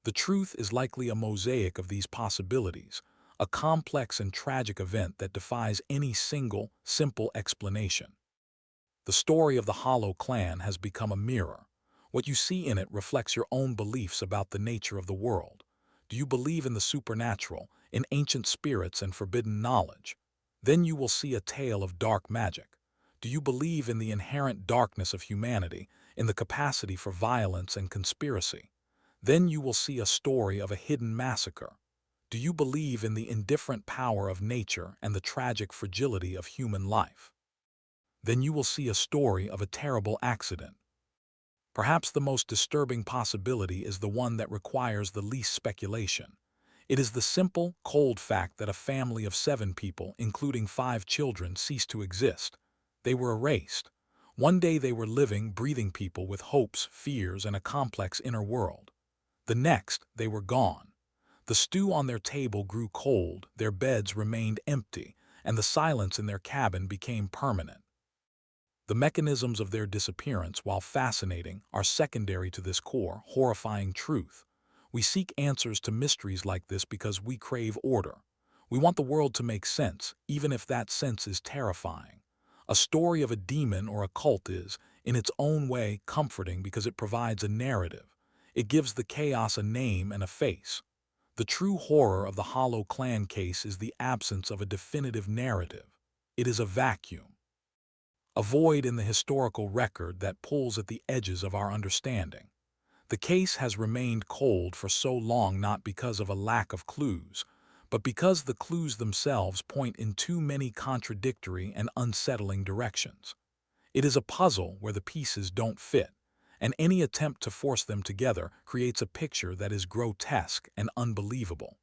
A: The truth is likely a mosaic of these possibilities, a complex and tragic event that defies any single, simple explanation. The story of the Hollow Clan has become a mirror. What you see in it reflects your own beliefs about the nature of the world. Do you believe in the supernatural, in ancient spirits and forbidden knowledge? Then you will see a tale of dark magic. Do you believe in the inherent darkness of humanity, in the capacity for violence and conspiracy? Then you will see a story of a hidden massacre. Do you believe in the indifferent power of nature and the tragic fragility of human life? Then you will see a story of a terrible accident. Perhaps the most disturbing possibility is the one that requires the least speculation. It is the simple, cold fact that a family of 7 people, including 5 children, ceased to exist. They were erased. One day they were living, breathing people with hopes, fears, and a complex inner world. The next, they were gone. The stew on their table grew cold, their beds remained empty, and the silence in their cabin became permanent. The mechanisms of their disappearance, while fascinating, are secondary to this core, horrifying truth. We seek answers to mysteries like this because we crave order. We want the world to make sense, even if that sense is terrifying. A story of a demon or a cult is, in its own way, comforting because it provides a narrative. It gives the chaos a name and a face. The true horror of the Hollow Clan case is the absence of a definitive narrative. It is a vacuum, a void in the historical record that pulls at the edges of our understanding. The case has remained cold for so long not because of a lack of clues, but because the clues themselves point in too many contradictory and unsettling directions. It is a puzzle where the pieces don't fit, and any attempt to force them together creates a picture that is grotesque and unbelievable.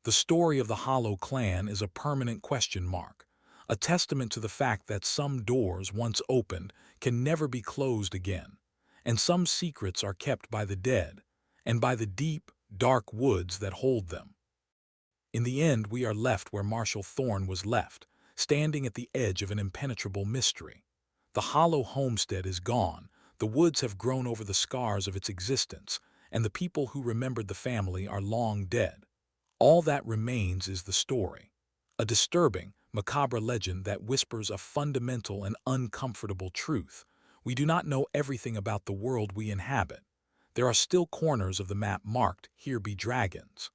A: The story of the Hollow Clan is a permanent question mark, a testament to the fact that some doors, once opened, can never be closed again, and some secrets are kept by the dead, and by the deep, dark woods that hold them. In the end, we are left where Marshall Thorne was left, standing at the edge of an impenetrable mystery. The hollow homestead is gone, the woods have grown over the scars of its existence, and the people who remembered the family are long dead. All that remains is the story, a disturbing, macabre legend that whispers a fundamental and uncomfortable truth. We do not know everything about the world we inhabit. There are still corners of the map marked, "Here be dragons."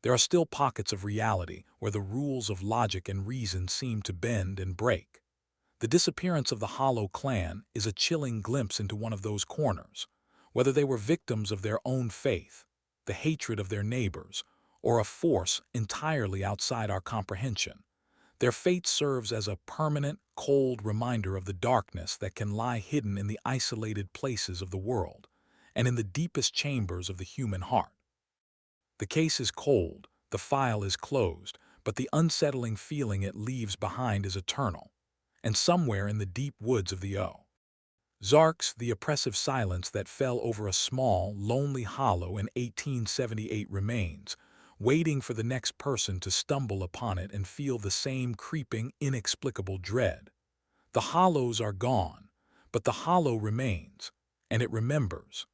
A: There are still pockets of reality where the rules of logic and reason seem to bend and break. The disappearance of the Hollow Clan is a chilling glimpse into one of those corners. Whether they were victims of their own faith, the hatred of their neighbors, or a force entirely outside our comprehension, their fate serves as a permanent, cold reminder of the darkness that can lie hidden in the isolated places of the world and in the deepest chambers of the human heart. The case is cold, the file is closed, but the unsettling feeling it leaves behind is eternal. And somewhere in the deep woods of the Ozarks, the oppressive silence that fell over a small, lonely hollow in 1878 remains, waiting for the next person to stumble upon it and feel the same creeping, inexplicable dread. The hollows are gone, but the hollow remains, and it remembers.